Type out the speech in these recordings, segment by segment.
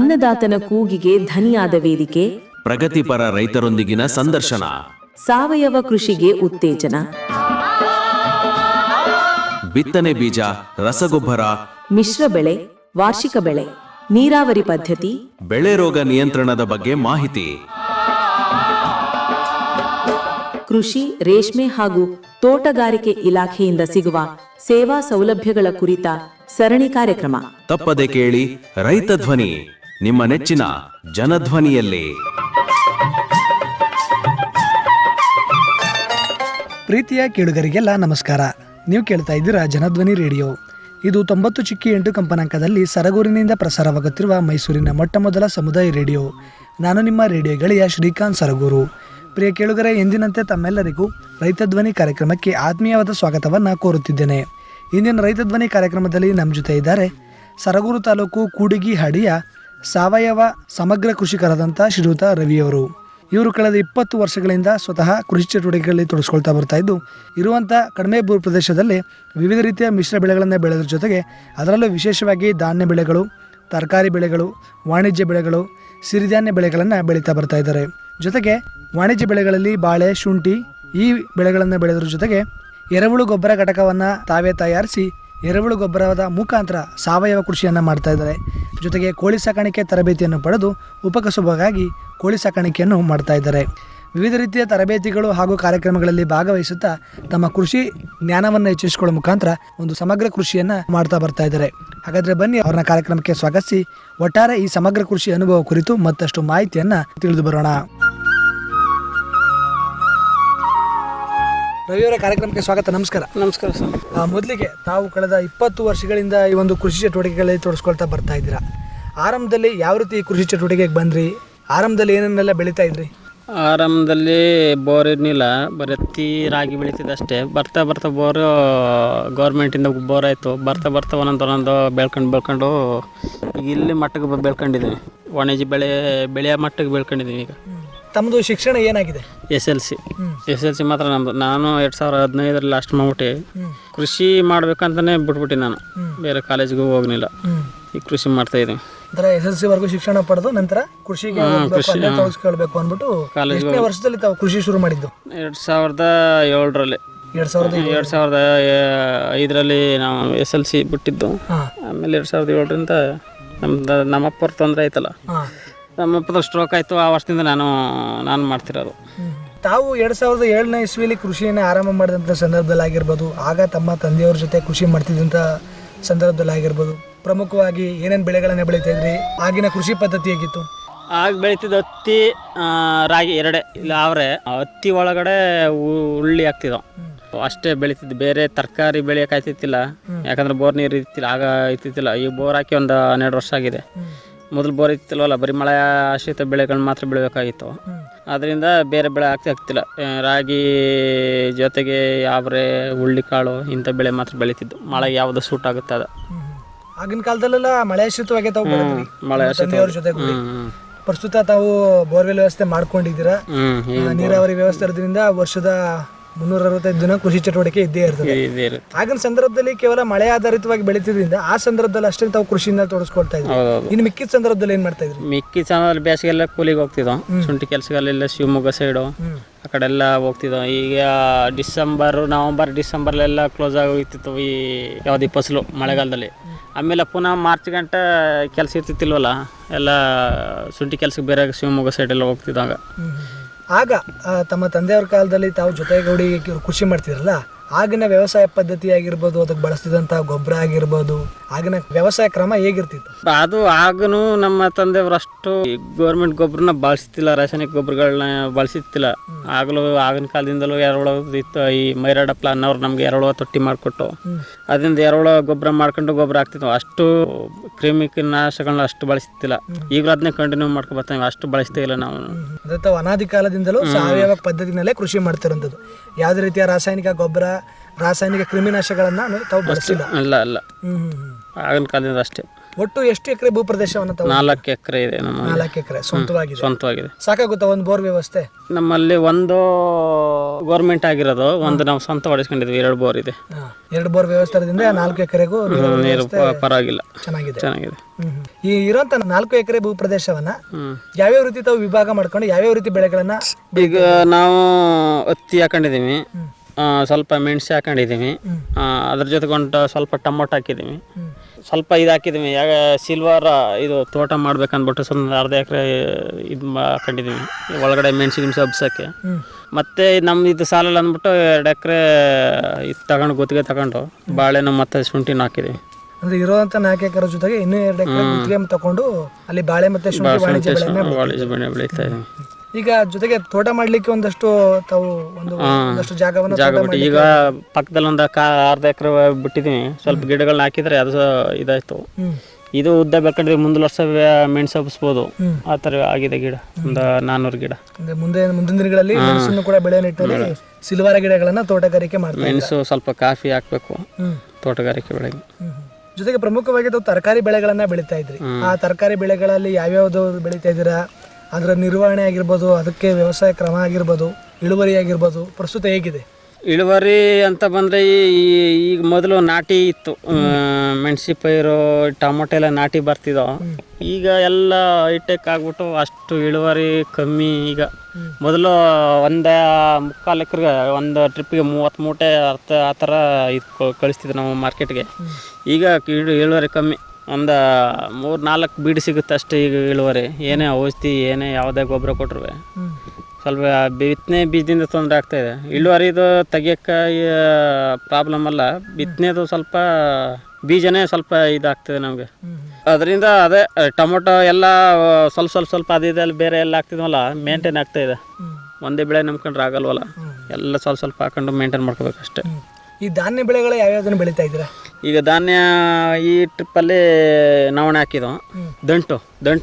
ಅನ್ನದಾತನ ಕೂಗಿಗೆ ಧನಿಯಾದ ವೇದಿಕೆ, ಪ್ರಗತಿಪರ ರೈತರೊಂದಿಗಿನ ಸಂದರ್ಶನ, ಸಾವಯವ ಕೃಷಿಗೆ ಉತ್ತೇಜನ, ಬಿತ್ತನೆ ಬೀಜ, ರಸಗೊಬ್ಬರ, ಮಿಶ್ರ ಬೆಳೆ, ವಾರ್ಷಿಕ ಬೆಳೆ, ನೀರಾವರಿ ಪದ್ಧತಿ, ಬೆಳೆ ರೋಗ ನಿಯಂತ್ರಣದ ಬಗ್ಗೆ ಮಾಹಿತಿ, ಕೃಷಿ, ರೇಷ್ಮೆ ಹಾಗೂ ತೋಟಗಾರಿಕೆ ಇಲಾಖೆಯಿಂದ ಸಿಗುವ ಸೇವಾ ಸೌಲಭ್ಯಗಳ ಕುರಿತ ಸರಣಿ ಕಾರ್ಯಕ್ರಮ. ತಪ್ಪದೆ ಕೇಳಿ ರೈತ ಧ್ವನಿ, ನಿಮ್ಮ ನೆಚ್ಚಿನ ಜನಧ್ವನಿಯಲ್ಲಿ. ಪ್ರೀತಿಯ ಕೇಳುಗರಿಗೆಲ್ಲ ನಮಸ್ಕಾರ. ನೀವು ಕೇಳ್ತಾ ಇದ್ದೀರಾ ಜನಧ್ವನಿ ರೇಡಿಯೋ. ಇದು 90.8 ಕಂಪನಾಂಕದಲ್ಲಿ ಸರಗೂರಿನಿಂದ ಪ್ರಸಾರವಾಗುತ್ತಿರುವ ಮೈಸೂರಿನ ಮೊಟ್ಟಮೊದಲ ಸಮುದಾಯ ರೇಡಿಯೋ. ನಾನು ನಿಮ್ಮ ರೇಡಿಯೋ ಗೆಳೆಯ ಶ್ರೀಕಾಂತ್ ಸರಗೂರು. ಪ್ರಿಯ ಕೇಳುಗರೆ, ಎಂದಿನಂತೆ ತಮ್ಮೆಲ್ಲರಿಗೂ ರೈತ ಧ್ವನಿ ಕಾರ್ಯಕ್ರಮಕ್ಕೆ ಆತ್ಮೀಯವಾದ ಸ್ವಾಗತವನ್ನು ಕೋರುತ್ತಿದ್ದೇನೆ. ಇಂದಿನ ರೈತ ಧ್ವನಿ ಕಾರ್ಯಕ್ರಮದಲ್ಲಿ ನಮ್ಮ ಜೊತೆ ಇದ್ದಾರೆ ಸರಗೂರು ತಾಲೂಕು ಕೂಡಿಗಿ ಹಾಡಿಯ ಸಾವಯವ ಸಮಗ್ರ ಕೃಷಿಕರಾದಂಥ ಶ್ರೀಯುತ ರವಿಯವರು. ಇವರು ಕಳೆದ 20 ವರ್ಷಗಳಿಂದ ಸ್ವತಃ ಕೃಷಿ ಚಟುವಟಿಕೆಗಳಲ್ಲಿ ತೊಡಗಿಸ್ಕೊಳ್ತಾ ಬರ್ತಾ ಇದ್ದು, ಇರುವಂಥ ಕಡಿಮೆ ಭೂ ಪ್ರದೇಶದಲ್ಲಿ ವಿವಿಧ ರೀತಿಯ ಮಿಶ್ರ ಬೆಳೆಗಳನ್ನು ಬೆಳೆದ್ರ ಜೊತೆಗೆ ಅದರಲ್ಲೂ ವಿಶೇಷವಾಗಿ ಧಾನ್ಯ ಬೆಳೆಗಳು, ತರಕಾರಿ ಬೆಳೆಗಳು, ವಾಣಿಜ್ಯ ಬೆಳೆಗಳು, ಸಿರಿಧಾನ್ಯ ಬೆಳೆಗಳನ್ನು ಬೆಳೀತಾ ಬರ್ತಾ ಇದ್ದಾರೆ. ಜೊತೆಗೆ ವಾಣಿಜ್ಯ ಬೆಳೆಗಳಲ್ಲಿ ಬಾಳೆ, ಶುಂಠಿ ಈ ಬೆಳೆಗಳನ್ನು ಬೆಳೆದ್ರ ಜೊತೆಗೆ ಎರೆಹುಳು ಗೊಬ್ಬರ ಘಟಕವನ್ನು ತಾವೇ ತಯಾರಿಸಿ ಎರೆಹುಳು ಗೊಬ್ಬರದ ಮುಖಾಂತರ ಸಾವಯವ ಕೃಷಿಯನ್ನು ಮಾಡ್ತಾ ಇದ್ದಾರೆ. ಜೊತೆಗೆ ಕೋಳಿ ಸಾಕಾಣಿಕೆ ತರಬೇತಿಯನ್ನು ಪಡೆದು ಉಪಕಸುಬಾಗಿ ಕೋಳಿ ಸಾಕಾಣಿಕೆಯನ್ನು ಮಾಡ್ತಾ ಇದ್ದಾರೆ. ವಿವಿಧ ರೀತಿಯ ತರಬೇತಿಗಳು ಹಾಗೂ ಕಾರ್ಯಕ್ರಮಗಳಲ್ಲಿ ಭಾಗವಹಿಸುತ್ತಾ ತಮ್ಮ ಕೃಷಿ ಜ್ಞಾನವನ್ನು ಹೆಚ್ಚಿಸಿಕೊಳ್ಳುವ ಮುಖಾಂತರ ಒಂದು ಸಮಗ್ರ ಕೃಷಿಯನ್ನು ಮಾಡ್ತಾ ಬರ್ತಾ ಇದ್ದಾರೆ. ಹಾಗಾದರೆ ಬನ್ನಿ ಅವ್ರನ್ನ ಕಾರ್ಯಕ್ರಮಕ್ಕೆ ಸ್ವಾಗತಿಸಿ ಒಟ್ಟಾರೆ ಈ ಸಮಗ್ರ ಕೃಷಿ ಅನುಭವ ಕುರಿತು ಮತ್ತಷ್ಟು ಮಾಹಿತಿಯನ್ನು ತಿಳಿದು ಬರೋಣ. ರವಿಯವರ ಕಾರ್ಯಕ್ರಮಕ್ಕೆ ಸ್ವಾಗತ. ನಮಸ್ಕಾರ. ನಮಸ್ಕಾರ ಸರ್. ಮೊದಲಿಗೆ ತಾವು ಕಳೆದ 20 ವರ್ಷಗಳಿಂದ ಈ ಒಂದು ಕೃಷಿ ಚಟುವಟಿಕೆಗಳಲ್ಲಿ ತೊಡಗಿಸ್ಕೊಳ್ತಾ ಬರ್ತಾ ಇದ್ದೀರಾ. ಆರಂಭದಲ್ಲಿ ಯಾವ ರೀತಿ ಕೃಷಿ ಚಟುವಟಿಕೆಗೆ ಬಂದ್ರಿ? ಆರಂಭದಲ್ಲಿ ಏನನ್ನೆಲ್ಲ ಬೆಳೀತಾ ಇದ್ರಿ? ಆರಂಭದಲ್ಲಿ ಬೋರ್ ಇರಲಿಲ್ಲ, ಬರೀ ಹತ್ತಿ ರಾಗಿ ಬೆಳೀತಿದ್ದೆ ಅಷ್ಟೇ. ಬರ್ತಾ ಬರ್ತಾ ಬೋರು ಗೌರ್ಮೆಂಟಿಂದ ಬೋರ್ ಆಯಿತು. ಬರ್ತಾ ಬರ್ತಾ ಒಂದೊಂದು ಬೆಳ್ಕೊಂಡು ಈಗ ಇಲ್ಲಿ ಮಟ್ಟಕ್ಕೆ ಬೆಳ್ಕೊಂಡಿದ್ದೀವಿ. ವಾಣಿಜ್ಯ ಬೆಳೆಯ ಮಟ್ಟಕ್ಕೆ ಬೆಳ್ಕೊಂಡಿದ್ದೀವಿ. ಈಗ ತಮ್ಮದು ಶಿಕ್ಷಣ ಏನಾಗಿದೆ? ಎಸ್ ಎಲ್ ಸಿ ಮಾತ್ರ ನಮ್ಮದು. ನಾನು 2015 ಲಾಸ್ಟ್ ಮಾಡ್ಬಿಟ್ಟು ಕೃಷಿ ಮಾಡ್ಬೇಕಂತಲೇ ಬಿಟ್ಬಿಟ್ಟು ನಾನು ಬೇರೆ ಕಾಲೇಜಿಗೂ ಹೋಗಲಿಲ್ಲ. ಈ ಕೃಷಿ ಮಾಡ್ತಾ ಇದ್ದೀನಿ. SSLC ವರೆಗೂ ಶಿಕ್ಷಣ ಪಡೆದು ನಂತರ ಕೃಷಿಗೆ ತೊಡಗಿಸ್ಕೊಳ್ಬೇಕು ಅಂದ್ಬಿಟ್ಟು ಎಷ್ಟನೇ ವರ್ಷದಲ್ಲಿ ತಾವು ಕೃಷಿ ಶುರು ಮಾಡಿದ್ದು? 2007ರಲ್ಲಿ 2005ರಲ್ಲಿ ನಾವು SLC ಬಿಟ್ಟಿದ್ದು. ಆಮೇಲೆ 2007ರಿಂದ ನಮ್ಮಪ್ಪರ ತೊಂದರೆ ಆಯ್ತಲ್ಲ, ನಮ್ಮಪ್ಪದ ಸ್ಟ್ರೋಕ್ ಆಯಿತು. ಆ ವರ್ಷದಿಂದ ನಾನು ಮಾಡ್ತಿರೋದು. ತಾವು 2007ನೇ ಇಸ್ವಿಲಿ ಕೃಷಿಯನ್ನು ಆರಂಭ ಮಾಡಿದಂಥ ಸಂದರ್ಭದಲ್ಲಿ ಆಗಿರ್ಬೋದು, ಆಗ ತಮ್ಮ ತಂದೆಯವ್ರ ಜೊತೆ ಕೃಷಿ ಮಾಡ್ತಿದ್ದಂಥ ಸಂದರ್ಭದಲ್ಲಿ ಆಗಿರ್ಬೋದು, ಪ್ರಮುಖವಾಗಿ ಏನೇನು ಬೆಳೆಗಳನ್ನು ಬೆಳೀತಾ ಇದ್ರಿ? ಆಗಿನ ಕೃಷಿ ಪದ್ಧತಿ ಹೇಗಿತ್ತು? ಆಗ ಬೆಳೀತಿದ್ದು ಹತ್ತಿ, ರಾಗಿ ಎರಡೇ. ಇಲ್ಲ ಅವರೇ ಹತ್ತಿ ಒಳಗಡೆ ಉಳ್ಳಿ ಹಾಕ್ತಿದ್ದವು ಅಷ್ಟೇ ಬೆಳೀತಿದ್ದು. ಬೇರೆ ತರಕಾರಿ ಬೆಳೆಯೋಕ್ಕಾಯ್ತಿತ್ತಿಲ್ಲ, ಯಾಕಂದ್ರೆ ಬೋರ್ ನೀರು ಇರ್ತಿಲ್ಲ, ಆಗ ಇರ್ತಿತ್ತಿಲ್ಲ. ಈ ಬೋರ್ ಹಾಕಿ ಒಂದು 12 ವರ್ಷ ಆಗಿದೆ. ಮೊದಲು ಬೋರ್ ಇತ್ತಿಲ್ವಲ್ಲ, ಬರೀ ಮಳೆ ಆಶ್ರಿತ ಬೆಳೆಗಳನ್ನ ಮಾತ್ರ ಬೆಳಿಬೇಕಾಗಿತ್ತು. ಅದರಿಂದ ಬೇರೆ ಬೆಳೆ ಆಗ್ತಿಲ್ಲ. ರಾಗಿ ಜೊತೆಗೆ ಯಾವ್ರೆ, ಹುಳ್ಳಿಕಾಳು ಇಂಥ ಬೆಳೆ ಮಾತ್ರ ಬೆಳೀತಿದ್ದು. ಮಳೆ ಯಾವುದು ಸೂಟ್ ಆಗುತ್ತೆ ಅದು. ಆಗಿನ ಕಾಲದಲ್ಲೆಲ್ಲ ಮಳೆ ಆಶ್ರಿತವಾಗಿ ತಾವು ಮಳೆ ಜೊತೆ ಪ್ರಸ್ತುತ ತಾವು ಬೋರ್ವೆಲ್ ವ್ಯವಸ್ಥೆ ಮಾಡ್ಕೊಂಡಿದ್ದೀರಾ. ನೀರಾವರಿ ವ್ಯವಸ್ಥೆ ಇರೋದ್ರಿಂದ ವರ್ಷದ 365 ದಿನ ಕೃಷಿ ಚಟುವಟಿಕೆ ಇದ್ದೇ ಇರ್ತದೆ. ಆಗಿನ ಸಂದರ್ಭದಲ್ಲಿ ಕೇವಲ ಮಳೆ ಆಧಾರಿತವಾಗಿ ಬೆಳೀತಿದ್ರಿಂದ ಆ ಸಂದರ್ಭದಲ್ಲಿ ಅಷ್ಟೇ ತಾವು ಕೃಷಿಯಿಂದ ತೊಡಗಿಸ್ಕೊಳ್ತಾ ಇದ್ವಿ. ಇನ್ನು ಮಿಕ್ಕಿದ ಸಂದರ್ಭದಲ್ಲಿ ಏನ್ ಮಾಡ್ತಾ ಇದ್ರಿ? ಮಿಕ್ಕಿದ ಸಂದರ್ಭದಲ್ಲಿ ಬೇಸಿಗೆಲ್ಲ ಕೂಲಿಗೆ ಹೋಗ್ತಿದ್ದೋ. ಶುಂಠಿ ಕೆಲಸಗಳೆಲ್ಲ ಶಿವಮೊಗ್ಗ ಸೈಡು ಆ ಕಡೆ ಎಲ್ಲ ಹೋಗ್ತಿದ್ದೋ. ಈಗ ನವಂಬರ್ ಡಿಸೆಂಬರ್ಲೆಲ್ಲ ಕ್ಲೋಸ್ ಆಗಿ ಹೋಗ್ತಿತ್ತು ಈ ಯಾವುದೇ ಫಸಲು ಮಳೆಗಾಲದಲ್ಲಿ. ಆಮೇಲೆ ಪುನಃ ಮಾರ್ಚ್ ಗಂಟ ಕೆಲಸ ಇರ್ತಿತ್ತಿಲ್ವಲ್ಲ, ಎಲ್ಲ ಶುಂಠಿ ಕೆಲಸಕ್ಕೆ ಬೇರೆ ಶಿವಮೊಗ್ಗ ಸೈಡೆಲ್ಲ ಹೋಗ್ತಿದ್ದಾಗ. ಆಗ ತಮ್ಮ ತಂದೆಯವ್ರ ಕಾಲದಲ್ಲಿ ತಾವು ಜೊತೆಗೂಡಿ ಕೃಷಿ ಮಾಡ್ತಿದ್ರಲ್ಲ, ಆಗಿನ ವ್ಯವಸಾಯ ಪದ್ಧತಿ ಆಗಿರ್ಬೋದು, ಅದಕ್ಕೆ ಬಳಸ್ತಿದ್ದಂಥ ಗೊಬ್ಬರ ಆಗಿರ್ಬೋದು, ಆಗಿನ ವ್ಯವಸಾಯ ಕ್ರಮ ಹೇಗಿರ್ತಿತ್ತು? ಅದು ಆಗನು ನಮ್ಮ ತಂದೆಯವರು ಅಷ್ಟು ಗೌರ್ಮೆಂಟ್ ಗೊಬ್ಬರನ ಬಳಸ್ತಿಲ್ಲ, ರಾಸಾಯನಿಕ ಗೊಬ್ಬರಗಳನ್ನ ಬಳಸಿತ್ತಿಲ್ಲ. ಆಗಿನ ಕಾಲದಿಂದಲೂ ಎರೆಹುಳ ಇತ್ತು. ಈ ಮೈರಾಡಪ್ಪ ಅನ್ನೋರು ನಮ್ಗೆ ಎರೆಹುಳ ತೊಟ್ಟಿ ಮಾಡಿಕೊಟ್ಟು ಅದರಿಂದ ಎರೆಹುಳ ಗೊಬ್ಬರ ಮಾಡ್ಕೊಂಡು ಗೊಬ್ಬರ ಹಾಕ್ತಿದ್ವು. ಅಷ್ಟು ಕ್ರಿಮಿನಾಶಗಳನ್ನ ಅಷ್ಟು ಬಳಸ್ತಿಲ್ಲ. ಈಗಲೂ ಅದನ್ನೇ ಕಂಟಿನ್ಯೂ ಮಾಡ್ಕೊಂಡು ಬರ್ತಾವೆ, ಅಷ್ಟು ಬಳಸ್ತಾ ಇಲ್ಲ ನಾವು. ಅದೇ ತಾವು ಅನಾದಿ ಕಾಲದಿಂದಲೂ ಸಾವಯವ ಪದ್ಧತಿನಲ್ಲೇ ಕೃಷಿ ಮಾಡ್ತಿರೋಂಥದ್ದು. ಯಾವುದೇ ರೀತಿಯ ರಾಸಾಯನಿಕ ಗೊಬ್ಬರ, ರಾಸಾಯನಿಕ ಕ್ರಿಮಿನಾಶಗಳನ್ನ ತಾವು ಬಳಸಿಲ್ಲ? ಇಲ್ಲ ಆಗಿನ ಕಾಲದಿಂದ ಅಷ್ಟೇ. ಒಟ್ಟು ಎಷ್ಟು ಎಕರೆ ಭೂ ಪ್ರದೇಶವನ್ನು ತಾವು 4 ಎಕರೆ ಇದೆ ನಮ್ಮ 4 ಎಕರೆ ಸ್ವಂತವಾಗಿದೆ. ಸ್ವಂತವಾಗಿದೆ. ಸಾಕಾಗುತ್ತಾ ಒಂದು ಬೋರ್ ವ್ಯವಸ್ಥೆ? ನಮ್ಮಲ್ಲಿ ಒಂದು ಗೌರ್ಮೆಂಟ್ ಆಗಿರೋದು, ಒಂದು ನಾವು ಸ್ವಂತ ಹೊಡಿಸ್ಕೊಂಡಿದ್ವಿ, 2 ಬೋರ್ ಇದೆ. 2 ಬೋರ್ ವ್ಯವಸ್ಥೆಯಿಂದ 4 ಎಕರೆಗೂ ನೀರು ಪರವಾಗಿಲ್ಲ, ಚೆನ್ನಾಗಿದೆ. ಚೆನ್ನಾಗಿದೆ. ಈ ಇರುವಂತ 4 ಎಕರೆ ಭೂ ಪ್ರದೇಶವನ್ನ ಯಾವ್ಯಾವ ರೀತಿ ತಾವು ವಿಭಾಗ ಮಾಡ್ಕೊಂಡು ಯಾವ್ಯಾವ ರೀತಿ ಬೆಳೆಗಳನ್ನ? ಈಗ ನಾವು ಹತ್ತಿ ಹಾಕೊಂಡಿದೀವಿ, ಸ್ವಲ್ಪ ಮೆಣಸು ಹಾಕೊಂಡಿದೀವಿ, ಅದ್ರ ಜೊತೆಗೆ ಸ್ವಲ್ಪ ಟೊಮೊಟೊ ಹಾಕಿದ್ದೀವಿ, ಸ್ವಲ್ಪ ಇದು ಹಾಕಿದ್ದೀವಿ. ಯಾಗ ಸಿಲ್ವರ್ ಇದು ತೋಟ ಮಾಡ್ಬೇಕಂದ್ಬಿಟ್ಟು ಸ್ವಲ್ಪ ಅರ್ಧ ಎಕರೆ ಇದು ಹಾಕೊಂಡಿದ್ದೀವಿ ಒಳಗಡೆ ಮೆಣಸು ಗಿಮ್ಸು ಹಬ್ಸೋಕ್ಕೆ. ಮತ್ತು ನಮ್ಮ ಇದು ಸಾಲಲ್ಲ ಅಂದ್ಬಿಟ್ಟು 2 ಎಕರೆ ಇದು ತಗೊಂಡು ಗುತ್ತಿಗೆ ತಗೊಂಡು ಬಾಳೆನೂ ಮತ್ತು ಶುಂಠಿನೂ ಹಾಕಿದ್ದೀವಿ. ಅಂದ್ರೆ ಇರುವಂತ 4 ಎಕರೆ ಜೊತೆಗೆ ಇನ್ನೂ 2 ಎಕರೆ ಗುತ್ತಿಗೆ ತಗೊಂಡು ಅಲ್ಲಿ ಬಾಳೆ ಮತ್ತೆ ಶುಂಠಿ ವಾಣಿಜ್ಯ ಬೆಳೆ ಬೆಳೀತಾ ಇದ್ದೀವಿ. ಈಗ ಜೊತೆಗೆ ತೋಟ ಮಾಡ್ಲಿಕ್ಕೆ ಒಂದಷ್ಟು ತಾವು ಒಂದಷ್ಟು ಜಾಗವನ್ನು ಈಗ ಪಕ್ಕದಲ್ಲಿ ಒಂದು ಅರ್ಧ ಎಕರೆ ಬಿಟ್ಟಿದ್ದೀವಿ. ಸ್ವಲ್ಪ ಗಿಡಗಳನ್ನ ಹಾಕಿದ್ರೆ ಅದು ಇದಾಯ್ತು. ಇದು ಉದ್ದ ಬೆಳ್ಕೊಂಡ್ರೆ ಮುಂದಿನ ವರ್ಷ ಮೆಣಸು ಹಬ್ಸ್ಬೋದು, ಆ ಥರ ಆಗಿದೆ ಗಿಡ. ಒಂದು 400 ಗಿಡ. ಮುಂದಿನ ದಿನಗಳಲ್ಲಿ ಮೆಣಸನ್ನು ಕೂಡ ಬೆಳೆಯೋ ನಿಟ್ಟಿನಲ್ಲಿ ಸಿಲ್ವಾರ ಗಿಡಗಳನ್ನ ತೋಟಗಾರಿಕೆ ಮಾಡ್ತಾರೆ. ಮೆಣಸು ಸ್ವಲ್ಪ ಕಾಫಿ ಹಾಕ್ಬೇಕು ತೋಟಗಾರಿಕೆ ಬೆಳೆಗೆ. ಜೊತೆಗೆ ಪ್ರಮುಖವಾಗಿ ತಾವು ತರಕಾರಿ ಬೆಳೆಗಳನ್ನ ಬೆಳೀತಾ ಇದ್ರಿ. ಆ ತರಕಾರಿ ಬೆಳೆಗಳಲ್ಲಿ ಯಾವ್ಯಾವ್ದು ಬೆಳೀತಾ ಇದ್ದೀರಾ? ಅದರ ನಿರ್ವಹಣೆ ಆಗಿರ್ಬೋದು, ಅದಕ್ಕೆ ವ್ಯವಸಾಯ ಕ್ರಮ ಆಗಿರ್ಬೋದು, ಇಳುವರಿ ಆಗಿರ್ಬೋದು, ಪ್ರಸ್ತುತ ಹೇಗಿದೆ ಇಳುವರಿ ಅಂತ ಬಂದರೆ? ಈಗ ಮೊದಲು ನಾಟಿ ಇತ್ತು, ಮೆಣಸಿ ಪೈರು ಟೊಮೊಟೊ ಎಲ್ಲ ನಾಟಿ ಬರ್ತಿದ್ದೋ. ಈಗ ಎಲ್ಲ ಹೈಟೆಕ್ ಆಗ್ಬಿಟ್ಟು ಅಷ್ಟು ಇಳುವರಿ ಕಮ್ಮಿ. ಈಗ ಮೊದಲು 1.25 ಎಕರೆಗೆ ಒಂದು ಟ್ರಿಪ್ಪಿಗೆ 30 ಮೂಟೆ ಆ ಥರ ಇದು ಕಳಿಸ್ತಿದ್ವಿ ನಾವು ಮಾರ್ಕೆಟ್ಗೆ. ಈಗ ಇಳುವರಿ ಕಮ್ಮಿ, ಒಂದು 3-4 ಬೀಡು ಸಿಗುತ್ತೆ ಅಷ್ಟೇ ಈಗ ಇಳುವರಿ. ಏನೇ ಔಷಧಿ ಏನೇ ಯಾವುದೇ ಗೊಬ್ಬರ ಕೊಟ್ಟರು ಸ್ವಲ್ಪ ಬಿತ್ತನೆ ಬೀಜದಿಂದ ತೊಂದರೆ ಆಗ್ತಾಯಿದೆ. ಇಳುವರಿದು ತೆಗಿಯೋಕ್ಕೆ ಪ್ರಾಬ್ಲಮ್ ಅಲ್ಲ, ಬಿತ್ತನೆದು ಸ್ವಲ್ಪ ಬೀಜನೇ ಸ್ವಲ್ಪ ಇದಾಗ್ತದೆ ನಮಗೆ. ಅದರಿಂದ ಅದೇ ಟೊಮೊಟೊ ಎಲ್ಲ ಸ್ವಲ್ಪ ಅದಿದೆ, ಬೇರೆ ಎಲ್ಲ ಆಗ್ತಿದ್ವಲ್ಲ ಮೇಂಟೈನ್ ಆಗ್ತಾಯಿದೆ. ಒಂದೇ ಬೆಳೆ ನಂಬ್ಕೊಂಡ್ರೆ ಆಗಲ್ವಲ್ಲ, ಎಲ್ಲ ಸ್ವಲ್ಪ ಹಾಕೊಂಡು ಮೇಂಟೈನ್ ಮಾಡ್ಕೋಬೇಕಷ್ಟೆ. ಈ ಧಾನ್ಯ ಬೆಳೆಗಳು ಯಾವ್ಯಾವ್ದನ್ನು ಬೆಳೀತಾ ಇದ್ದೀರಾ? ಈಗ ಧಾನ್ಯ ಈ ಟ್ರಿಪ್ಪಲ್ಲಿ ನವಣೆ ಹಾಕಿದ್ವು, ದಂಟು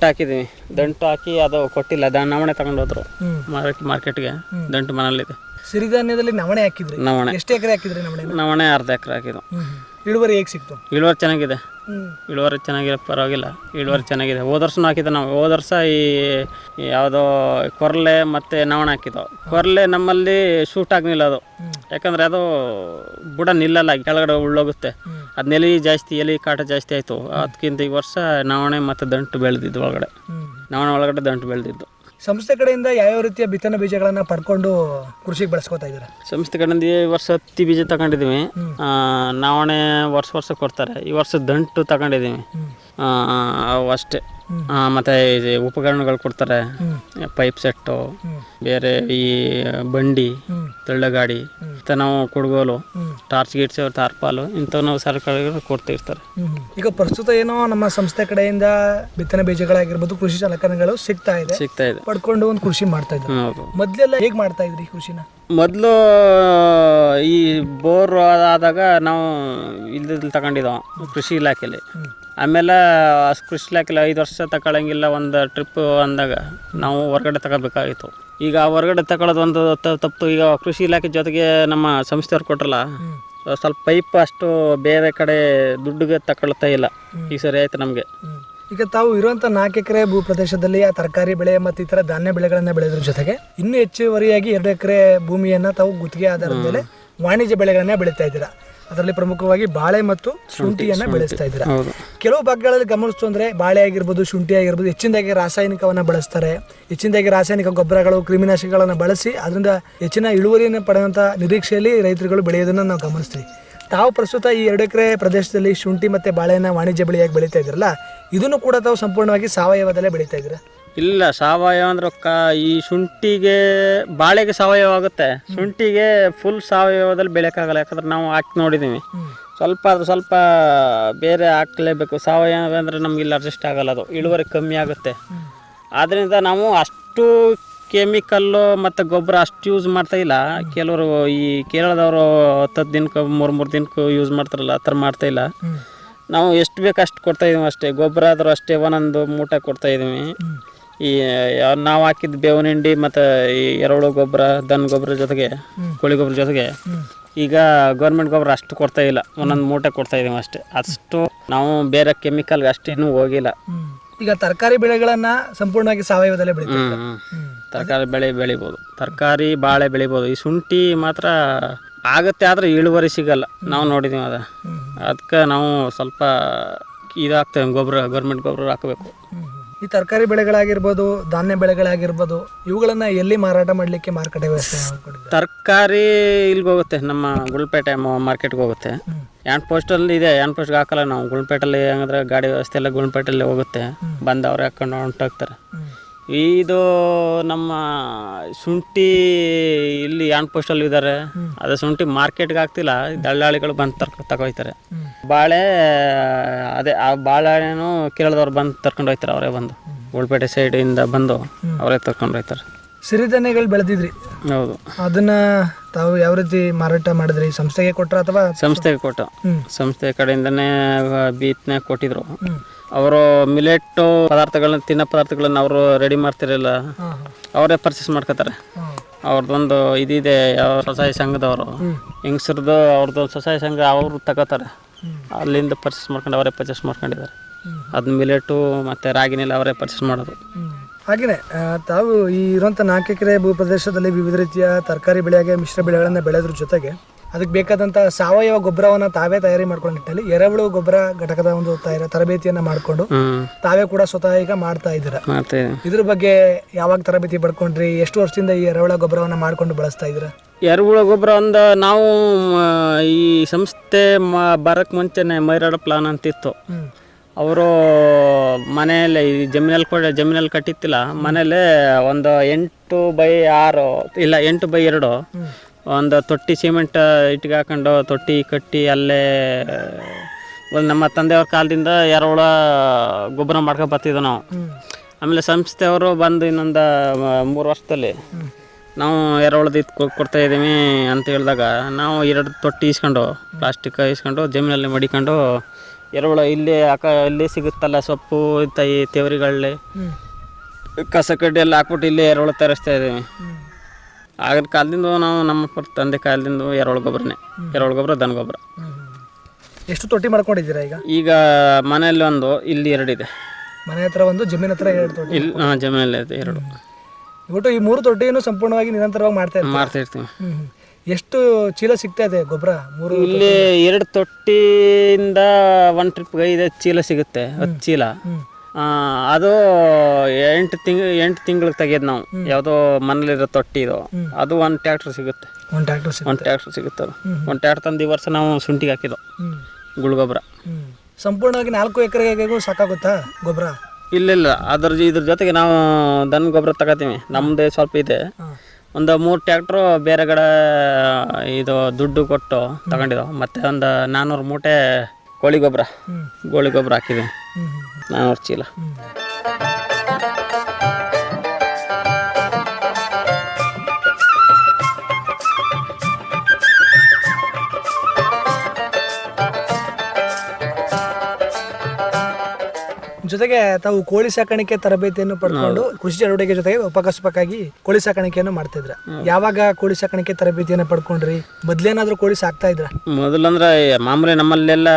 ಹಾಕಿದ್ದೀವಿ. ದಂಟು ಹಾಕಿ ಅದು ಕೊಟ್ಟಿಲ್ಲ, ನವಣೆ ತಗೊಂಡು ಹೋದ್ರು ಮಾರ್ಕೆಟ್ಗೆ. ದಂಟು ಮನೇಲಿದೆ. ಸಿರಿಧಾನ್ಯದಲ್ಲಿ ನವಣೆ ಹಾಕಿದ್ರಿ? ನವಣೆ ಎಷ್ಟು ಎಕರೆ ಹಾಕಿದ್ರಿ ನವಣೆ? ಅರ್ಧ ಎಕರೆ ಹಾಕಿದ್ವು. ಇಳುವರಿ ಹೇಗೆ ಸಿಕ್ತು? ಇಳುವರಿ ಚೆನ್ನಾಗಿದೆ, ಇಳುವರಿ ಚೆನ್ನಾಗಿದೆ, ಪರವಾಗಿಲ್ಲ, ಇಳುವರಿ ಚೆನ್ನಾಗಿದೆ. ಹೋದ ವರ್ಷನೂ ಹಾಕಿದ್ದೆ ನಾವು. ಹೋದ ವರ್ಷ ಈ ಯಾವುದೋ ಕೊರಲೆ ಮತ್ತು ನವಣೆ ಹಾಕಿದ್ದೋ. ಕೊರಲೆ ನಮ್ಮಲ್ಲಿ ಶೂಟ್ ಆಗಲಿಲ್ಲ ಅದು, ಯಾಕಂದರೆ ಅದು ಬುಡ ನಿಲ್ಲಲ್ಲ, ಕೆಳಗಡೆ ಉಳ್ಳೋಗುತ್ತೆ. ಅದು ಎಲಿ ಕಾಟ ಜಾಸ್ತಿ ಆಯಿತು. ಅದಕ್ಕಿಂತ ಈ ವರ್ಷ ನವಣೆ ಮತ್ತು ದಂಟು ಬೆಳೆದಿದ್ದು ಒಳಗಡೆ, ನವಣೆ ಒಳಗಡೆ ದಂಟು ಬೆಳೆದಿದ್ದು. ಸಂಸ್ಥೆ ಕಡೆಯಿಂದ ಯಾವ್ಯಾವ ರೀತಿಯ ಬಿತ್ತನೆ ಬೀಜಗಳನ್ನ ಪಡ್ಕೊಂಡು ಕೃಷಿಗೆ ಬಳಸ್ಕೊತಾ ಇದ್ದೀರಾ? ಸಂಸ್ಥೆ ಕಡೆಯಿಂದ ಈ ವರ್ಷ ಹತ್ತಿ ಬೀಜ ತಗೊಂಡಿದ್ದೀವಿ, ನವಣೆ ವರ್ಷ ಕೊಡ್ತಾರೆ. ಈ ವರ್ಷ ದಂಟು ತಗೊಂಡಿದ್ದೀವಿ ಅವು ಅಷ್ಟೇ. ಮತ್ತು ಉಪಕರಣಗಳು ಕೊಡ್ತಾರೆ, ಪೈಪ್ ಸೆಟ್ಟು, ಬೇರೆ ಈ ಬಂಡಿ, ತಳ್ಳಗಾಡಿ, ಮತ್ತು ನಾವು ಕುಡ್ಗೋಲು, ಟಾರ್ಚ್ ಗೀಟ್ಸ್, ಟಾರ್ಪಾಲು ಇಂಥವು ನಾವು ಸರ್ಕಾರಗಳು ಕೊಡ್ತಾ ಇರ್ತಾರೆ. ಈಗ ಪ್ರಸ್ತುತ ಏನೋ ನಮ್ಮ ಸಂಸ್ಥೆ ಕಡೆಯಿಂದ ಬಿತ್ತನೆ ಬೀಜಗಳಾಗಿರ್ಬೋದು, ಕೃಷಿ ಸಲಕರಣೆಗಳು ಸಿಗ್ತಾ ಇದೆ, ಪಡ್ಕೊಂಡು ಒಂದು ಕೃಷಿ ಮಾಡ್ತಾ ಇದ್ದಾರೆ. ಮೊದಲೆಲ್ಲ ಹೇಗೆ ಮಾಡ್ತಾ ಇದ್ರಿ ಕೃಷಿನ? ಮೊದಲು ಈ ಬೋರ್ ಆದಾಗ ನಾವು ಇಲ್ದಿದ್ದು ತಗೊಂಡಿದ್ದೋ ಕೃಷಿ ಇಲಾಖೆಯಲ್ಲಿ. ಆಮೇಲೆ ಕೃಷಿ ಇಲಾಖೆಯಲ್ಲಿ 5 ವರ್ಷ ತಗೊಳ್ಳಂಗಿಲ್ಲ ಒಂದು ಟ್ರಿಪ್ ಅಂದಾಗ ನಾವು ಹೊರಗಡೆ ತಗೋಬೇಕಾಗಿತ್ತು. ಈಗ ಹೊರಗಡೆ ತಗೊಳ್ಳೋದು ಒಂದು ತಪ್ಪು. ಈಗ ಕೃಷಿ ಇಲಾಖೆ ಜೊತೆಗೆ ನಮ್ಮ ಸಂಸ್ಥೆಯವ್ರು ಕೊಟ್ರಲ್ಲ, ಸ್ವಲ್ಪ ಪೈಪ್ ಅಷ್ಟು ಬೇರೆ ಕಡೆ ದುಡ್ಡಿಗೆ ತಗೊಳ್ತಾ ಇಲ್ಲ. ಈಗ ಸರಿ ಆಯ್ತು ನಮಗೆ. ಈಗ ತಾವು ಇರುವಂಥ 4 ಎಕರೆ ಭೂ ಪ್ರದೇಶದಲ್ಲಿ ಆ ತರಕಾರಿ ಬೆಳೆ ಮತ್ತು ಈ ಥರ ಧಾನ್ಯ ಬೆಳೆಗಳನ್ನು ಬೆಳೆಯೋದ್ರ ಜೊತೆಗೆ ಇನ್ನೂ ಹೆಚ್ಚುವರಿಯಾಗಿ 2 ಎಕರೆ ಭೂಮಿಯನ್ನು ತಾವು ಗುತ್ತಿಗೆ ಆಧಾರದ ಮೇಲೆ ವಾಣಿಜ್ಯ ಬೆಳೆಗಳನ್ನೇ ಬೆಳೀತಾ ಇದ್ದೀರಾ. ಅದರಲ್ಲಿ ಪ್ರಮುಖವಾಗಿ ಬಾಳೆ ಮತ್ತು ಶುಂಠಿಯನ್ನು ಬೆಳೆಸ್ತಾ ಇದ್ದೀರಾ. ಕೆಲವು ಭಾಗಗಳಲ್ಲಿ ಗಮನಿಸ್ತು ಅಂದರೆ ಬಾಳೆ ಆಗಿರ್ಬೋದು, ಶುಂಠಿ ಆಗಿರ್ಬೋದು, ಹೆಚ್ಚಿನದಾಗಿ ರಾಸಾಯನಿಕವನ್ನು ಬಳಸ್ತಾರೆ. ಹೆಚ್ಚಿನದಾಗಿ ರಾಸಾಯನಿಕ ಗೊಬ್ಬರಗಳು, ಕ್ರಿಮಿನಾಶಕಗಳನ್ನು ಬಳಸಿ ಅದರಿಂದ ಹೆಚ್ಚಿನ ಇಳುವರಿಯನ್ನು ಪಡೆಯುವಂಥ ನಿರೀಕ್ಷೆಯಲ್ಲಿ ರೈತರುಗಳು ಬೆಳೆಯೋದನ್ನು ನಾವು ಗಮನಿಸ್ತೀವಿ. ತಾವು ಪ್ರಸ್ತುತ ಈ 2 ಎಕರೆ ಪ್ರದೇಶದಲ್ಲಿ ಶುಂಠಿ ಮತ್ತು ಬಾಳೆಯನ್ನು ವಾಣಿಜ್ಯ ಬೆಳೆಯಾಗಿ ಬೆಳೀತಾ ಇದ್ದೀರಲ್ಲ, ಇದನ್ನು ಕೂಡ ತಾವು ಸಂಪೂರ್ಣವಾಗಿ ಸಾವಯವದಲ್ಲೇ ಬೆಳೀತಾ ಇದ್ದೀರಾ? ಇಲ್ಲ, ಸಾವಯವ ಅಂದ್ರೆ ಈ ಶುಂಠಿಗೆ ಬಾಳೆಗೆ ಸಾವಯವ ಆಗುತ್ತೆ, ಶುಂಠಿಗೆ ಫುಲ್ ಸಾವಯವದಲ್ಲಿ ಬೆಳೆಯೋಕ್ಕಾಗಲ್ಲ. ಯಾಕಂದ್ರೆ ನಾವು ಹಾಕಿ ನೋಡಿದ್ದೀವಿ, ಸ್ವಲ್ಪ ಬೇರೆ ಹಾಕಲೇಬೇಕು. ಸಾವಯವ ಅಂದರೆ ನಮ್ಗೆ ಇಲ್ಲಿ ಅಡ್ಜಸ್ಟ್ ಆಗಲ್ಲ, ಅದು ಇಳುವರಿ ಕಮ್ಮಿ ಆಗುತ್ತೆ. ಆದ್ದರಿಂದ ನಾವು ಅಷ್ಟು ಕೆಮಿಕಲ್ಲು ಮತ್ತು ಗೊಬ್ಬರ ಅಷ್ಟು ಯೂಸ್ ಮಾಡ್ತಾ ಇಲ್ಲ. ಕೆಲವರು ಈ ಕೇರಳದವರು 10 ದಿನಕ್ಕೆ 3 ದಿನಕ್ಕೂ ಯೂಸ್ ಮಾಡ್ತಾರಲ್ಲ, ಆ ಥರ ಮಾಡ್ತಾ ಇಲ್ಲ. ನಾವು ಎಷ್ಟು ಬೇಕು ಅಷ್ಟು ಕೊಡ್ತಾಯಿದ್ದೀವಿ ಅಷ್ಟೇ. ಗೊಬ್ಬರ ಆದರೂ ಅಷ್ಟೇ 1 ಮೂಟೆ ಕೊಡ್ತಾಯಿದ್ದೀವಿ. ಈ ನಾವು ಹಾಕಿದ ಬೇವಿನ ಹಿಂಡಿ ಮತ್ತು ಈ ಎರೆಹುಳು ಗೊಬ್ಬರ, ದನ ಗೊಬ್ಬರ ಜೊತೆಗೆ ಕೋಳಿ ಗೊಬ್ಬರ ಜೊತೆಗೆ ಈಗ ಗೌರ್ಮೆಂಟ್ ಗೊಬ್ಬರ ಅಷ್ಟು ಕೊಡ್ತಾಯಿಲ್ಲ, 1 ಮೂಟೆ ಕೊಡ್ತಾಯಿದ್ದೀವಿ ಅಷ್ಟೇ. ಅಷ್ಟು ನಾವು ಬೇರೆ ಕೆಮಿಕಲ್ಗೆ ಅಷ್ಟೇನು ಹೋಗಿಲ್ಲ. ಈಗ ತರಕಾರಿ ಬೆಳೆಗಳನ್ನ ಸಂಪೂರ್ಣವಾಗಿ ಸಾವಯವದಲ್ಲೇ ಬೆಳಿತೀವಿ. ತರಕಾರಿ ಬೆಳೆ ಬೆಳಿಬೋದು, ತರಕಾರಿ ಬಾಳೆ ಬೆಳಿಬೋದು. ಈ ಶುಂಠಿ ಮಾತ್ರ ಆಗುತ್ತೆ, ಆದರೆ ಇಳುವರಿ ಸಿಗಲ್ಲ. ನಾವು ನೋಡಿದೀವಿ ಅದಕ್ಕೆ ನಾವು ಸ್ವಲ್ಪ ಇದಾಗ್ತೇವೆ, ಗೌರ್ಮೆಂಟ್ ಗೊಬ್ಬರ ಹಾಕಬೇಕು. ಈ ತರಕಾರಿ ಬೆಳೆಗಳಾಗಿರ್ಬೋದು, ಧಾನ್ಯ ಬೆಳೆಗಳಾಗಿರ್ಬೋದು, ಇವುಗಳನ್ನ ಎಲ್ಲಿ ಮಾರಾಟ ಮಾಡಲಿಕ್ಕೆ ಮಾರುಕಟ್ಟೆ ವ್ಯವಸ್ಥೆ ಮಾಡ್ಕೊಂಡಿದ್ದಾರೆ? ತರಕಾರಿ ಇಲ್ಲಿಗೆ ಹೋಗುತ್ತೆ, ನಮ್ಮ ಗುಳ್ಪೇಟೆ ಮಾರ್ಕೆಟ್ಗೆ ಹೋಗುತ್ತೆ. ಹ್ಯಾಂಡ್ ಪೋಸ್ಟಲ್ಲಿ ಇದೆ, ಹ್ಯಾಂಡ್ ಪೋಸ್ಟ್ಗೆ ಹಾಕಲ್ಲ ನಾವು. ಗುಳ್ಪೇಟಲ್ಲಿ ಹೆಂಗಂದ್ರೆ ಗಾಡಿ ವ್ಯವಸ್ಥೆ ಎಲ್ಲ ಗುಳ್ಪೇಟಲ್ಲಿ ಹೋಗುತ್ತೆ, ಬಂದು ಅವ್ರು ಹಾಕೊಂಡು ಹೊಂಟೋಗ್ತಾರೆ. ಇದು ನಮ್ಮ ಶುಂಠಿ ಇಲ್ಲಿ ಹ್ಯಾಂಡ್ ಪೋಸ್ಟಲ್ಲಿ ಇದ್ದಾರೆ, ಅದು ಶುಂಠಿ ಮಾರ್ಕೆಟ್ಗೆ ಆಗ್ತಿಲ್ಲ, ದಳ್ಳಾಳಿಗಳು ಬಂದು ತಗೊಯ್ತಾರೆ. ಬಾಳೆ ಅದೇ ಆ ಬಾಳೆನೂ ಕೇರಳದವ್ರು ಬಂದು ತರ್ಕೊಂಡು ಹೋಗ್ತಾರೆ, ಅವರೇ ಬಂದು ಗುಳ್ಪೇಟೆ ಸೈಡಿಂದ ಬಂದು ಅವರೇ ತರ್ಕೊಂಡು ಹೋಗ್ತಾರೆ. ಸಿರಿಧಾನ್ಯಗಳು ಬೆಳೆದಿದ್ರಿ, ಹೌದು. ಅದನ್ನ ತಾವು ಯಾವ ರೀತಿ ಮಾರಾಟ ಮಾಡಿದ್ರಿ? ಸಂಸ್ಥೆಗೆ ಕೊಟ್ರ ಅಥವಾ ಸಂಸ್ಥೆಗೆ ಕೊಟ್ಟು, ಸಂಸ್ಥೆ ಕಡೆಯಿಂದನೇ ಬೀತ್ನೆ ಕೊಟ್ಟಿದ್ರು. ಅವರು ಮಿಲೆಟ್ ಪದಾರ್ಥಗಳನ್ನ, ತಿನ್ನೋ ಪದಾರ್ಥಗಳನ್ನ ಅವರು ರೆಡಿ ಮಾಡ್ತಿರಲಿಲ್ಲ, ಅವರೇ ಪರ್ಚೇಸ್ ಮಾಡ್ಕೋತಾರೆ. ಅವ್ರದ್ದೊಂದು ಇದಿದೆ, ಯಾವ ಸ್ವಸಹಾಯ ಸಂಘದವರು, ಹೆಂಗಸ್ರದ್ದು ಅವ್ರದ್ದು ಸ್ವಸಹಾಯ ಸಂಘ, ಅವರು ತಗೋತಾರೆ. ಅಲ್ಲಿಂದ ಪರ್ಚೇಸ್ ಮಾಡ್ಕೊಂಡು ಅವರೇ ಪರ್ಚೇಸ್ ಮಾಡ್ಕೊಂಡಿದ್ದಾರೆ. ಅದನ್ನ ಮಿಲೆಟು ಮತ್ತು ರಾಗಿನೆಲ್ಲ ಅವರೇ ಪರ್ಚೇಸ್ ಮಾಡೋದು. ಹಾಗೆಯೇ ತಾವು ಈ ಇರುವಂಥ 4 ಎಕರೆ ಭೂ ಪ್ರದೇಶದಲ್ಲಿ ವಿವಿಧ ರೀತಿಯ ತರಕಾರಿ ಬೆಳೆಯಾಗಿ ಮಿಶ್ರ ಬೆಳೆಗಳನ್ನು ಬೆಳೆಯೋದ್ರ ಜೊತೆಗೆ ಅದಕ್ಕೆ ಬೇಕಾದಂಥ ಸಾವಯವ ಗೊಬ್ಬರವನ್ನು ತಾವೇ ತಯಾರಿ ಮಾಡ್ಕೊಂಡು ನಿಟ್ಟಿನಲ್ಲಿ ಎರೆಹುಳು ಗೊಬ್ಬರ ಘಟಕದ ಒಂದು ತರಬೇತಿಯನ್ನು ಮಾಡಿಕೊಂಡು ತಾವೇ ಕೂಡ ಸ್ವತಃ ಈಗ ಮಾಡ್ತಾ ಇದ್ದೀರಾ. ಇದ್ರ ಬಗ್ಗೆ ಯಾವಾಗ ತರಬೇತಿ ಪಡ್ಕೊಂಡ್ರಿ? ಎಷ್ಟು ವರ್ಷದಿಂದ ಈ ಎರೆಹುಳ ಗೊಬ್ಬರವನ್ನು ಮಾಡ್ಕೊಂಡು ಬಳಸ್ತಾ ಇದ್ದೀರಾ? ಎರೆಹುಳ ಗೊಬ್ಬರ ಒಂದು ನಾವು ಈ ಸಂಸ್ಥೆ ಬರೋಕ್ಕೆ ಮುಂಚೆನೆ ಮೈರಾಡ ಪ್ಲಾನ್ ಅಂತಿತ್ತು. ಅವರು ಮನೆಯಲ್ಲೇ ಈ ಜಮೀನಲ್ಲಿ ಕಟ್ಟಿತ್ತಿಲ್ಲ, ಮನೇಲೆ ಒಂದು 8x6 ಇಲ್ಲ 8x2 ಒಂದು ತೊಟ್ಟಿ ಸಿಮೆಂಟ್ ಇಟ್ಟಿಗೆ ಹಾಕೊಂಡು ತೊಟ್ಟಿ ಕಟ್ಟಿ ಅಲ್ಲೇ ಒಂದು ನಮ್ಮ ತಂದೆಯವ್ರ ಕಾಲದಿಂದ ಎರೆಹುಳ ಗೊಬ್ಬರ ಮಾಡ್ಕೊಂಡು ಬರ್ತಿದ್ವು ನಾವು. ಆಮೇಲೆ ಸಂಸ್ಥೆಯವರು ಬಂದು ಇನ್ನೊಂದು 3 ವರ್ಷದಲ್ಲಿ ನಾವು ಎರೆಹುಳದ ಇದು ಕೊಡ್ತಾ ಇದ್ದೀವಿ ಅಂತ ಹೇಳಿದಾಗ ನಾವು 2 ತೊಟ್ಟಿ ಇಸ್ಕೊಂಡು ಪ್ಲಾಸ್ಟಿಕ್ ಇಸ್ಕೊಂಡು ಜಮೀನಲ್ಲಿ ಮಡಿಕೊಂಡು ಎರೆಹುಳ ಇಲ್ಲಿ ಸಿಗುತ್ತಲ್ಲ, ಸೊಪ್ಪು ತೇವರಿಗಳಲ್ಲಿ ಕಸ ಕಡ್ಡಿ ಎಲ್ಲ ಹಾಕ್ಬಿಟ್ಟು ಇಲ್ಲಿ ಎರೆಹುಳ ತರಿಸ್ತಾ ಇದ್ದೀವಿ. ಆಗಿನ ಕಾಲದಿಂದ ನಾವು ನಮ್ಮ ತಂದೆ ಕಾಲದಿಂದ ಎರೆಹುಳ ಗೊಬ್ಬರ ದನ ಗೊಬ್ಬರ. ಎಷ್ಟು ತೊಟ್ಟಿ ಮಾಡ್ಕೊಂಡಿದ್ದೀರಾ ಈಗ? ಈಗ ಮನೆಯಲ್ಲಿ ಒಂದು, ಇಲ್ಲಿ 2 ಇದೆ. ಮನೆ ಹತ್ರ ಒಂದು, ಜಮೀನ್ ಹತ್ರ 2 ತೊಟ್ಟಿ. ಇಲ್ಲಿ ಜಮೀನಲ್ಲಿ 2. ಒಟ್ಟು ಈ 3 ತೊಟ್ಟಿಯನ್ನು ಸಂಪೂರ್ಣವಾಗಿ ನಿರಂತರವಾಗಿ ಮಾಡ್ತಾ ಇರ್ತೀವಿ. ಎಷ್ಟು ಚೀಲ ಸಿಗ್ತಾ ಇದೆ ಗೊಬ್ಬರ? ಇಲ್ಲಿ 2 ತೊಟ್ಟಿಯಿಂದ 1 ಟ್ರಿಪ್ಗೆ 5 ಚೀಲ ಸಿಗುತ್ತೆ, 10 ಚೀಲ. ಅದು 8 ತಿಂಗಳಿಗೆ ತೆಗೆಯೋದು ನಾವು. ಯಾವುದೋ ಮನೇಲಿರೋ ತೊಟ್ಟಿ ಇದು, ಅದು 1 ಟ್ರ್ಯಾಕ್ಟರ್ ಸಿಗುತ್ತೆ. 1 ಟ್ರ್ಯಾಕ್ಟರ್ ಸಿಗುತ್ತೆ. ಅದು 1 ಟ್ರ್ಯಾಕ್ಟರ್ ತಂದು ಈ ವರ್ಷ ನಾವು ಶುಂಠಿಗೆ ಹಾಕಿದ್ದು ಗುಳ್ಗೊಬ್ಬರ. ಸಂಪೂರ್ಣವಾಗಿ 4 ಎಕರೆಗೂ ಸಾಕಾಗುತ್ತಾ ಗೊಬ್ಬರ? ಇಲ್ಲ, ಇದ್ರ ಜೊತೆಗೆ ನಾವು ದನ ಗೊಬ್ಬರ ತಗೋತೀವಿ. ನಮ್ಮದೇ ಸ್ವಲ್ಪ ಇದೆ, ಒಂದು 3 ಟ್ರ್ಯಾಕ್ಟ್ರು ಬೇರೆ ಕಡೆ ಇದು ದುಡ್ಡು ಕೊಟ್ಟು ತಗೊಂಡಿದ್ದೋ. ಮತ್ತು ಒಂದು 400 ಮೂಟೆ ಕೋಳಿ ಗೊಬ್ಬರ ಹಾಕಿದ್ವಿ, 400 ಚೀಲ. ಜೊತೆಗೆ ತಾವು ಕೋಳಿ ಸಾಕಾಣಿಕೆ ತರಬೇತಿಯನ್ನು ಪಡ್ಕೊಂಡು ಕೃಷಿ ಚಟುವಟಿಕೆ ಜೊತೆಗೆ ಉಪಕಸಬಕ್ಕಾಗಿ ಕೋಳಿ ಸಾಕಾಣಿಕೆಯನ್ನು ಮಾಡ್ತಿದ್ರ. ಯಾವಾಗ ಕೋಳಿ ಸಾಕಾಣಿಕೆ ತರಬೇತಿಯನ್ನು ಪಡ್ಕೊಂಡ್ರಿ? ಮೊದ್ಲೇನಾದ್ರೂ ಕೋಳಿ ಸಾಕ್ತಾ ಇದ್ರ? ಮೊದಲಂದ್ರೆ ಮಾಮೂಲಿ ನಮ್ಮಲ್ಲೆಲ್ಲ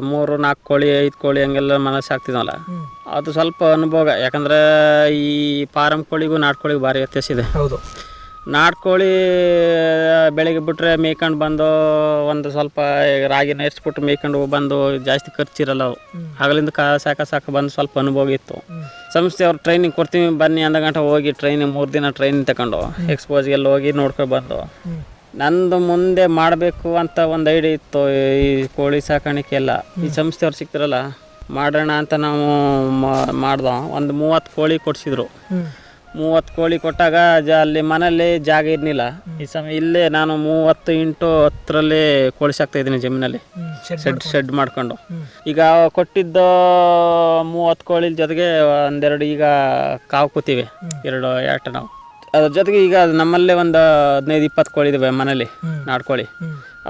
3-4 ಕೋಳಿ 5 ಕೋಳಿ ಹಂಗೆಲ್ಲ ಮನೆ ಸಾಕ್ತಿದ್ವಲ್ಲ, ಅದು ಸ್ವಲ್ಪ ಅನುಭವ. ಯಾಕಂದ್ರೆ ಈ ಫಾರಂ ಕೋಳಿಗೂ ನಾಟ್ಕೋಳಿಗೂ ಭಾರಿ ವ್ಯತ್ಯಾಸ ಇದೆ. ಹೌದು. ನಾಟ್ಕೋಳಿ ಬೆಳಗ್ಗೆ ಬಿಟ್ರೆ ಮೇಯ್ಕೊಂಡು ಬಂದು ಒಂದು ಸ್ವಲ್ಪ ರಾಗಿನ ಎರ್ಸ್ಬಿಟ್ಟು ಮೇಯ್ಕೊಂಡು ಬಂದು ಜಾಸ್ತಿ ಖರ್ಚಿರಲ್ಲ ಅವು. ಆಗಲಿಂದ ಸಾಕ ಬಂದು ಸ್ವಲ್ಪ ಅನುಭವ ಇತ್ತು. ಸಂಸ್ಥೆಯವ್ರು ಟ್ರೈನಿಂಗ್ ಕೊಡ್ತೀವಿ ಬನ್ನಿ ಅಂದ ಗಂಟೆ ಹೋಗಿ ಟ್ರೈನಿಂಗ್ 3 ದಿನ ಟ್ರೈನಿಂಗ್ ತಗೊಂಡು ಎಕ್ಸ್ಪೋಸ್ಗೆಲ್ಲ ಹೋಗಿ ನೋಡ್ಕೊಂಡು ಬಂದು ನಂದು ಮುಂದೆ ಮಾಡಬೇಕು ಅಂತ ಒಂದು ಐಡಿಯಾ ಇತ್ತು. ಈ ಕೋಳಿ ಸಾಕಾಣಿಕೆ ಎಲ್ಲ ಈ ಸಂಸ್ಥೆಯವ್ರು ಸಿಕ್ತಿರಲ್ಲ, ಮಾಡೋಣ ಅಂತ ನಾವು ಮಾಡ್ದೋ. ಒಂದು 30 ಕೋಳಿ ಕೊಡಿಸಿದ್ರು. 30 ಕೋಳಿ ಕೊಟ್ಟಾಗ ಅಲ್ಲಿ ಮನೇಲಿ ಜಾಗ ಇರಲಿಲ್ಲ. ಈ ಸಮಯ ಇಲ್ಲೇ ನಾನು 30x10 ಕೋಳಿ ಸಾಕ್ತಾ ಇದ್ದೀನಿ ಜಮೀನಲ್ಲಿ, ಶೆಡ್ ಮಾಡ್ಕೊಂಡು. ಈಗ ಕೊಟ್ಟಿದ್ದ 30 ಕೋಳಿ ಜೊತೆಗೆ 1-2 ಈಗ ಕಾವು ಕೂತೀವಿ, 2 ನಾವು. ಅದ್ರ ಜೊತೆಗೆ ಈಗ ನಮ್ಮಲ್ಲೇ ಒಂದು 15-20 ಕೋಳಿ ಇದಾವೆ ಮನೇಲಿ, ನಾಡ್ಕೋಳಿ.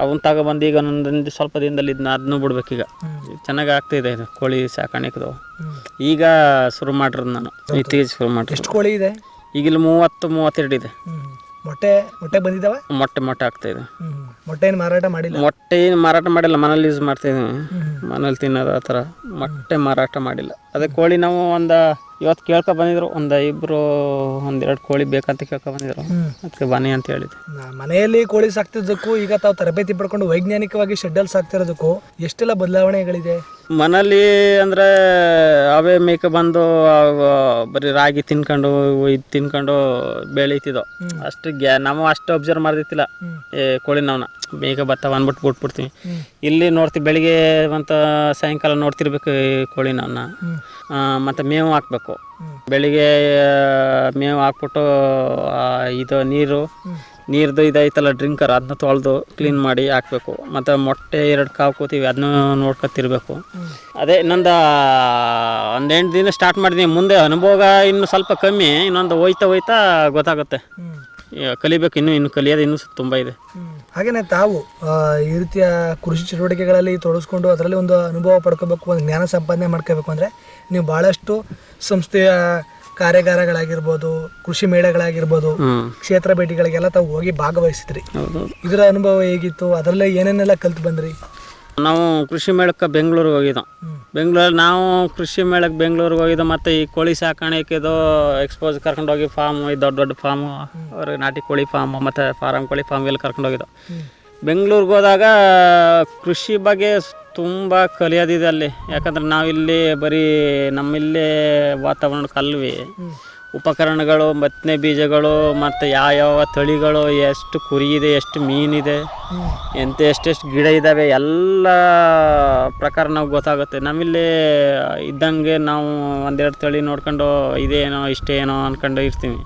ಅವನ್ನ ತಗೊಬಂದು ಈಗ ಒಂದೊಂದು ಸ್ವಲ್ಪ ದಿನದಲ್ಲಿ ಅದನ್ನು ಬಿಡ್ಬೇಕೀಗ. ಚೆನ್ನಾಗಿ ಆಗ್ತಾಯಿದೆ ಇದು ಕೋಳಿ ಸಾಕಾಣಿಕೆದು. ಈಗ ಶುರು ಮಾಡಿರೋದು ನಾನು, ಇತ್ತೀಚೆಗೆ ಶುರು ಮಾಡಿ. ಎಷ್ಟು ಕೋಳಿ ಇದೆ ಈಗ? ಇಲ್ಲಿ 30-32 ಇದೆ. ಮೊಟ್ಟೆ ಬಂದಿದ್ದಾವೆ? ಮೊಟ್ಟೆ ಆಗ್ತಾಯಿದೆ. ಮೊಟ್ಟೆ ಏನು ಮಾರಾಟ ಮಾಡಿಲ್ಲ? ಮೊಟ್ಟೆ ಏನು ಮಾರಾಟ ಮಾಡಿಲ್ಲ, ಮನೇಲಿ ಯೂಸ್ ಮಾಡ್ತಿದ್ದೀವಿ, ಮನೇಲಿ ತಿನ್ನೋದು ಆ ಥರ. ಮೊಟ್ಟೆ ಮಾರಾಟ ಮಾಡಿಲ್ಲ. ಅದೇ ಕೋಳಿ ನಾವು ಇವತ್ತು ಕೇಳ್ಕೊ ಬಂದಿದ್ರು, ಇಬ್ಬರು 1-2 ಕೋಳಿ ಬೇಕಂತ ಕೇಳ್ಕೊ ಬಂದಿದ್ರು, ಅದಕ್ಕೆ ಬನ್ನಿ ಅಂತ ಹೇಳಿದ್ದೆ. ಮನೆಯಲ್ಲಿ ಕೋಳಿ ಸಾಕ್ತಿದ್ದಕ್ಕೂ ಈಗ ತಾವು ತರಬೇತಿ ಪಡ್ಕೊಂಡು ವೈಜ್ಞಾನಿಕವಾಗಿ ಶೆಡ್ಡಲ್ಲಿ ಸಾಕ್ತಿರೋದಕ್ಕೂ ಎಷ್ಟೆಲ್ಲ ಬದಲಾವಣೆಗಳಿದೆ? ಮನೇಲಿ ಅಂದರೆ ಅವೇ ಮೇಕೆ ಬಂದು ಬರೀ ರಾಗಿ ತಿನ್ಕೊಂಡು ಇದು ತಿನ್ಕೊಂಡು ಬೆಳೀತಿದ್ದೋ ಅಷ್ಟು ನಾವು ಅಷ್ಟು ಅಬ್ಸರ್ವ್ ಮಾಡ್ದಿತ್ತಿಲ್ಲ ಕೋಳಿ ನಾವನ್ನ. ಮೇಕೆ ಬರ್ತಾವ ಅಂದ್ಬಿಟ್ಟು ಬಿಟ್ಬಿಡ್ತೀವಿ. ಇಲ್ಲಿ ನೋಡ್ತೀವಿ, ಬೆಳಿಗ್ಗೆ ಮತ್ತು ಸಾಯಂಕಾಲ ನೋಡ್ತಿರ್ಬೇಕು ಕೋಳಿ ನಾವನ್ನ. ಮತ್ತು ಮೇವು ಹಾಕ್ಬೇಕು. ಬೆಳಿಗ್ಗೆ ಮೇವು ಹಾಕ್ಬಿಟ್ಟು ಇದು ನೀರ್ದು ಇದೈತಲ್ಲ ಡ್ರಿಂಕರ್, ಅದನ್ನ ತೊಳೆದು ಕ್ಲೀನ್ ಮಾಡಿ ಹಾಕ್ಬೇಕು. ಮತ್ತು ಮೊಟ್ಟೆ 2 ಕಾವು ಕೂತೀವಿ, ಅದನ್ನ ನೋಡ್ಕೊತಿರ್ಬೇಕು. ಅದೇ ಇನ್ನೊಂದು 8 ದಿನ ಸ್ಟಾರ್ಟ್ ಮಾಡಿದೀನಿ. ಮುಂದೆ ಅನುಭವ ಇನ್ನು ಸ್ವಲ್ಪ ಕಮ್ಮಿ, ಇನ್ನೊಂದು ಹೋಯ್ತಾ ಗೊತ್ತಾಗುತ್ತೆ. ಕಲಿಬೇಕು, ಇನ್ನು ಕಲಿಯೋದು ಇನ್ನೂ ತುಂಬ ಇದೆ. ಹಾಗೆಯೇ ತಾವು ಈ ರೀತಿಯ ಕೃಷಿ ಚಟುವಟಿಕೆಗಳಲ್ಲಿ ತೊಡಗಿಸ್ಕೊಂಡು ಅದರಲ್ಲಿ ಒಂದು ಅನುಭವ ಪಡ್ಕೋಬೇಕು, ಒಂದು ಜ್ಞಾನ ಸಂಪಾದನೆ ಮಾಡ್ಕೋಬೇಕು ಅಂದರೆ ನೀವು ಭಾಳಷ್ಟು ಸಂಸ್ಥೆಯ ಕಾರ್ಯಾಗಾರಗಳಾಗಿರ್ಬೋದು, ಕೃಷಿ ಮೇಳಗಳಾಗಿರ್ಬೋದು, ಕ್ಷೇತ್ರ ಭೇಟಿಗಳಿಗೆಲ್ಲ ತಾವು ಹೋಗಿ ಭಾಗವಹಿಸಿದ್ರಿ. ಇದರ ಅನುಭವ ಹೇಗಿತ್ತು? ಅದರಲ್ಲೇ ಏನೇನೆಲ್ಲ ಕಲ್ತು ಬಂದ್ರಿ? ನಾವು ಕೃಷಿ ಮೇಳಕ್ಕೆ ಬೆಂಗಳೂರಿಗೆ ಹೋಗಿದ್ದೋ. ಕೃಷಿ ಮೇಳಕ್ಕೆ ಬೆಂಗಳೂರಿಗೆ ಹೋಗಿದ್ದೋ. ಮತ್ತು ಈ ಕೋಳಿ ಸಾಕಾಣಿಕೆದು ಎಕ್ಸ್ಪೋಸ್ ಕರ್ಕೊಂಡೋಗಿ ಫಾರ್ಮ್, ದೊಡ್ಡ ಫಾರ್ಮು, ಅವ್ರಿಗೆ ನಾಟಿ ಕೋಳಿ ಫಾರ್ಮು ಮತ್ತು ಫಾರಮ್ ಕೋಳಿ ಫಾರ್ಮ್ ಎಲ್ಲ ಕರ್ಕೊಂಡೋಗಿದ್ದೋ. ಬೆಂಗಳೂರಿಗೆ ಹೋದಾಗ ಕೃಷಿ ಬಗ್ಗೆ ತುಂಬ ಕಲಿಯೋದಿದೆ ಅಲ್ಲಿ. ಯಾಕಂದ್ರೆ ನಾವಿಲ್ಲಿ ಬರೀ ನಮ್ಮಿಲ್ಲೇ ವಾತಾವರಣ ಕಲ್ವಿ, ಉಪಕರಣಗಳು, ಬತ್ತನೆ ಬೀಜಗಳು, ಮತ್ತು ಯಾವ ತಳಿಗಳು, ಎಷ್ಟು ಕುರಿ ಇದೆ, ಎಷ್ಟು ಮೀನಿದೆ, ಎಷ್ಟೆಷ್ಟು ಗಿಡ ಇದ್ದಾವೆ, ಎಲ್ಲ ಪ್ರಕಾರ ನಾವು ಗೊತ್ತಾಗುತ್ತೆ. ನಮ್ಮಲ್ಲಿ ಇದ್ದಂಗೆ ನಾವು 1-2 ತಳಿ ನೋಡ್ಕೊಂಡು ಇದೇನೋ ಇಷ್ಟೇನೋ ಅಂದ್ಕೊಂಡು ಇರ್ತೀವಿ.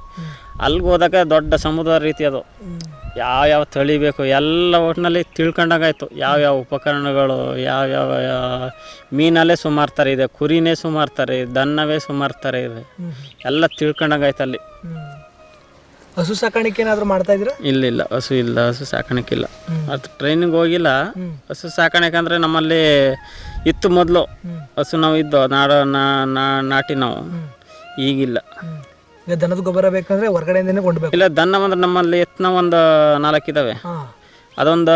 ಅಲ್ಲಿಗೆ ಹೋದಾಗ ದೊಡ್ಡ ಸಮುದ್ರ ರೀತಿ ಅದು. ಯಾವ ತಳಿ ಬೇಕು ಎಲ್ಲ ಒಟ್ಟಿನಲ್ಲಿ ತಿಳ್ಕೊಂಡಾಗಾಯ್ತು. ಯಾವ್ಯಾವ ಉಪಕರಣಗಳು, ಯಾವ್ಯಾವ ಮೀನಲ್ಲೇ ಸುಮಾರು ಥರ ಇದೆ, ಕುರಿನೇ ಸುಮಾರು ಥರ ಇದೆ, ದನ್ನವೇ ಸುಮಾರು ಥರ ಇದೆ, ಎಲ್ಲ ತಿಳ್ಕೊಂಡಾಗಾಯ್ತು ಅಲ್ಲಿ. ಹಸು ಸಾಕಾಣಿಕೆ ಏನಾದರೂ ಮಾಡ್ತಾ ಇದ್ದೀರಾ? ಇಲ್ಲ, ಹಸು ಸಾಕಾಣಿಕೆ ಇಲ್ಲ. ಅದು ಟ್ರೈನಿಂಗ್ ಹೋಗಿಲ್ಲ. ಹಸು ಸಾಕಾಣಿಕೆ ಅಂದರೆ ನಮ್ಮಲ್ಲಿ ಇತ್ತು ಮೊದಲು. ಹಸು ನಾವು ಇದ್ದು ನಾಟಿ ನಾವು, ಈಗಿಲ್ಲ. ಈಗ ದನದ ಗೊಬ್ಬರ ಬೇಕಂದ್ರೆ ಹೊರಗಡೆಯಿಂದನೇ ಕೊಂಡ್ಬೇಕು? ಇಲ್ಲ, ದನ ಅಂದ್ರೆ ನಮ್ಮಲ್ಲಿ ಎತ್ತನ ಒಂದು 4 ಇದ್ದಾವೆ. ಅದೊಂದು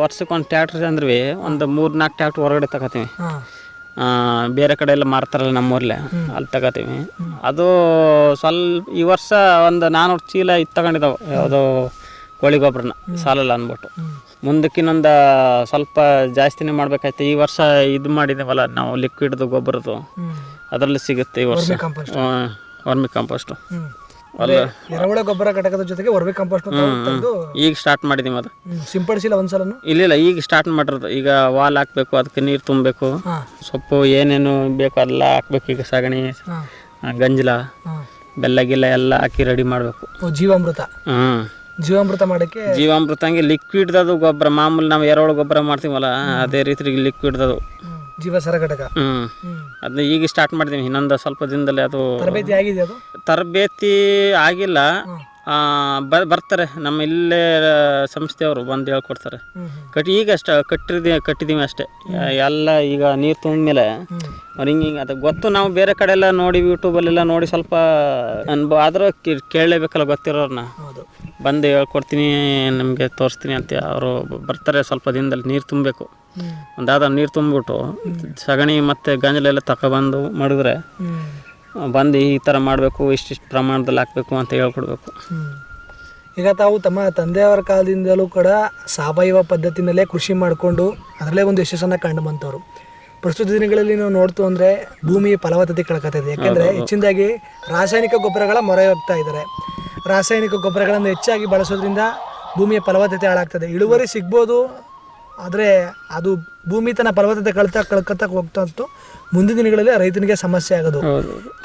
ವರ್ಷಕ್ಕೆ ಒಂದು ಟ್ಯಾಕ್ಟ್ರ್ ಅಂದ್ರೆ ಒಂದು 3-4 ಟ್ಯಾಕ್ಟ್ರ್ ಹೊರಗಡೆ ತಗೋತೀವಿ. ಬೇರೆ ಕಡೆ ಎಲ್ಲ ಮಾರ್ತಾರಲ್ಲ ನಮ್ಮೂರಲ್ಲೇ, ಅಲ್ಲಿ ತಗೋತೀವಿ. ಅದು ಸ್ವಲ್ಪ ಈ ವರ್ಷ ಒಂದು 400 ಚೀಲ ತಗೊಂಡಿದ್ದಾವೆ ಯಾವುದೋ ಕೋಳಿ ಗೊಬ್ಬರನ ಸಾಲಲ್ಲ ಅಂದ್ಬಿಟ್ಟು. ಮುಂದಕ್ಕಿನ್ನೊಂದು ಸ್ವಲ್ಪ ಜಾಸ್ತಿನೇ ಮಾಡ್ಬೇಕಾಯ್ತು. ಈ ವರ್ಷ ಇದು ಮಾಡಿದ್ದೇವಲ್ಲ ನಾವು, ಲಿಕ್ವಿಡ್ದು ಗೊಬ್ಬರದ್ದು, ಅದರಲ್ಲಿ ಸಿಗುತ್ತೆ ಈ ವರ್ಷ. ವರ್ಮಿ ಕಾಂಪೋಸ್ಟ್ ಎರೆಹುಳ ಗೊಬ್ಬರ ಘಟಕದ ಜೊತೆಗೆ ವರ್ಮಿ ಕಾಂಪೋಸ್ಟ್ ಈಗ ಸ್ಟಾರ್ಟ್ ಮಾಡಿದೀವಿ. ಅದು ಸಿಂಪಡಿಸಿಲ್ಲ ಒಂದ್ಸಲ? ಇಲ್ಲ, ಈಗ ಸ್ಟಾರ್ಟ್ ಮಾಡಿರೋದು. ಈಗ ವಾಲ್ ಹಾಕ್ಬೇಕು, ಅದಕ್ಕೆ ನೀರು ತುಂಬಬೇಕು, ಸೊಪ್ಪು ಏನೇನು ಬೇಕು ಎಲ್ಲ ಹಾಕ್ಬೇಕು. ಈಗ ಸಗಣಿ, ಗಂಜಲ, ಬೆಲ್ಲ ಎಲ್ಲ ಹಾಕಿ ರೆಡಿ ಮಾಡಬೇಕು. ಜೀವಾಮೃತ? ಜೀವಾಮೃತ ಮಾಡಕ್ಕೆ ಜೀವಾಮೃತ ಹಂಗೆ ಲಿಕ್ವಿಡ್ದದು ಗೊಬ್ಬರ. ಮಾಮೂಲಿ ನಾವು ಎರೆಹುಳ ಗೊಬ್ಬರ ಮಾಡ್ತೀವಲ್ಲ, ಅದೇ ರೀತಿ ಲಿಕ್ವಿಡ್ದದು ಜೀವಸರ ಘಟಕ. ಅದನ್ನ ಈಗ ಸ್ಟಾರ್ಟ್ ಮಾಡಿದೀವಿ. ಇನ್ನೊಂದು ಸ್ವಲ್ಪ ದಿನದಲ್ಲಿ ಅದು ತರಬೇತಿ ಆಗಿದೆ. ಅದು ತರಬೇತಿ ಆಗಿಲ್ಲ, ಬರ್ತಾರೆ ನಮ್ಮ ಇಲ್ಲೇ ಸಂಸ್ಥೆಯವರು ಬಂದು ಹೇಳ್ಕೊಡ್ತಾರೆ. ಈಗ ಕಟ್ಟಿದೀವಿ ಅಷ್ಟೇ. ಎಲ್ಲ ಈಗ ನೀರು ತುಂಬಿದ್ಮೇಲೆ ಅವ್ರು ಹಿಂಗೆ ಅದು ಗೊತ್ತು. ನಾವು ಬೇರೆ ಕಡೆ ಎಲ್ಲ ನೋಡಿ, ಯೂಟ್ಯೂಬಲ್ಲೆಲ್ಲ ನೋಡಿ ಸ್ವಲ್ಪ ಅನುಭವ ಆದರೂ ಕೇಳಲೇಬೇಕಲ್ಲ ಗೊತ್ತಿರೋರನ್ನ. ಬಂದು ಹೇಳ್ಕೊಡ್ತೀನಿ, ನಮಗೆ ತೋರಿಸ್ತೀನಿ ಅಂತ ಅವರು ಬರ್ತಾರೆ. ಸ್ವಲ್ಪ ದಿನದಲ್ಲಿ ನೀರು ತುಂಬಬೇಕು. ಒಂದಾದ ನೀರು ತುಂಬಿಬಿಟ್ಟು ಸಗಣಿ ಮತ್ತು ಗಂಜಲೆಲ್ಲ ತಗೊಬಂದು ಮಾಡಿದ್ರೆ ಬಂದು ಈ ಥರ ಮಾಡಬೇಕು, ಇಷ್ಟಿಷ್ಟು ಪ್ರಮಾಣದಲ್ಲಿ ಹಾಕಬೇಕು ಅಂತ ಹೇಳ್ಕೊಡ್ಬೇಕು. ಈಗ ತಾವು ತಮ್ಮ ತಂದೆಯವರ ಕಾಲದಿಂದಲೂ ಕೂಡ ಸಾವಯವ ಪದ್ಧತಿನಲ್ಲೇ ಕೃಷಿ ಮಾಡಿಕೊಂಡು ಅದರಲ್ಲೇ ಒಂದು ಯಶಸ್ಸನ್ನು ಕಂಡು ಬಂತವರು. ಪ್ರಸ್ತುತ ದಿನಗಳಲ್ಲಿ ನಾವು ನೋಡ್ತು ಅಂದರೆ ಭೂಮಿಯ ಫಲವತ್ತತೆ ಕಳ್ಕೊತಾ ಇದೆ. ಯಾಕೆಂದರೆ ಹೆಚ್ಚಿನದಾಗಿ ರಾಸಾಯನಿಕ ಗೊಬ್ಬರಗಳ ಮೊರೆ ಹೋಗ್ತಾ ಇದ್ದಾರೆ. ರಾಸಾಯನಿಕ ಗೊಬ್ಬರಗಳನ್ನು ಹೆಚ್ಚಾಗಿ ಬಳಸೋದ್ರಿಂದ ಭೂಮಿಯ ಫಲವತ್ತತೆ ಹಾಳಾಗ್ತದೆ. ಇಳುವರಿ ಸಿಗ್ಬೋದು, ಆದರೆ ಅದು ಭೂಮಿ ತನ್ನ ಫಲವತ್ತತೆ ಕಳ್ಕೊತಾ ಹೋಗ್ತಾ ಇತ್ತು. ಮುಂದಿನ ದಿನಗಳಲ್ಲಿ ರೈತನಿಗೆ ಸಮಸ್ಯೆ ಆಗೋದು.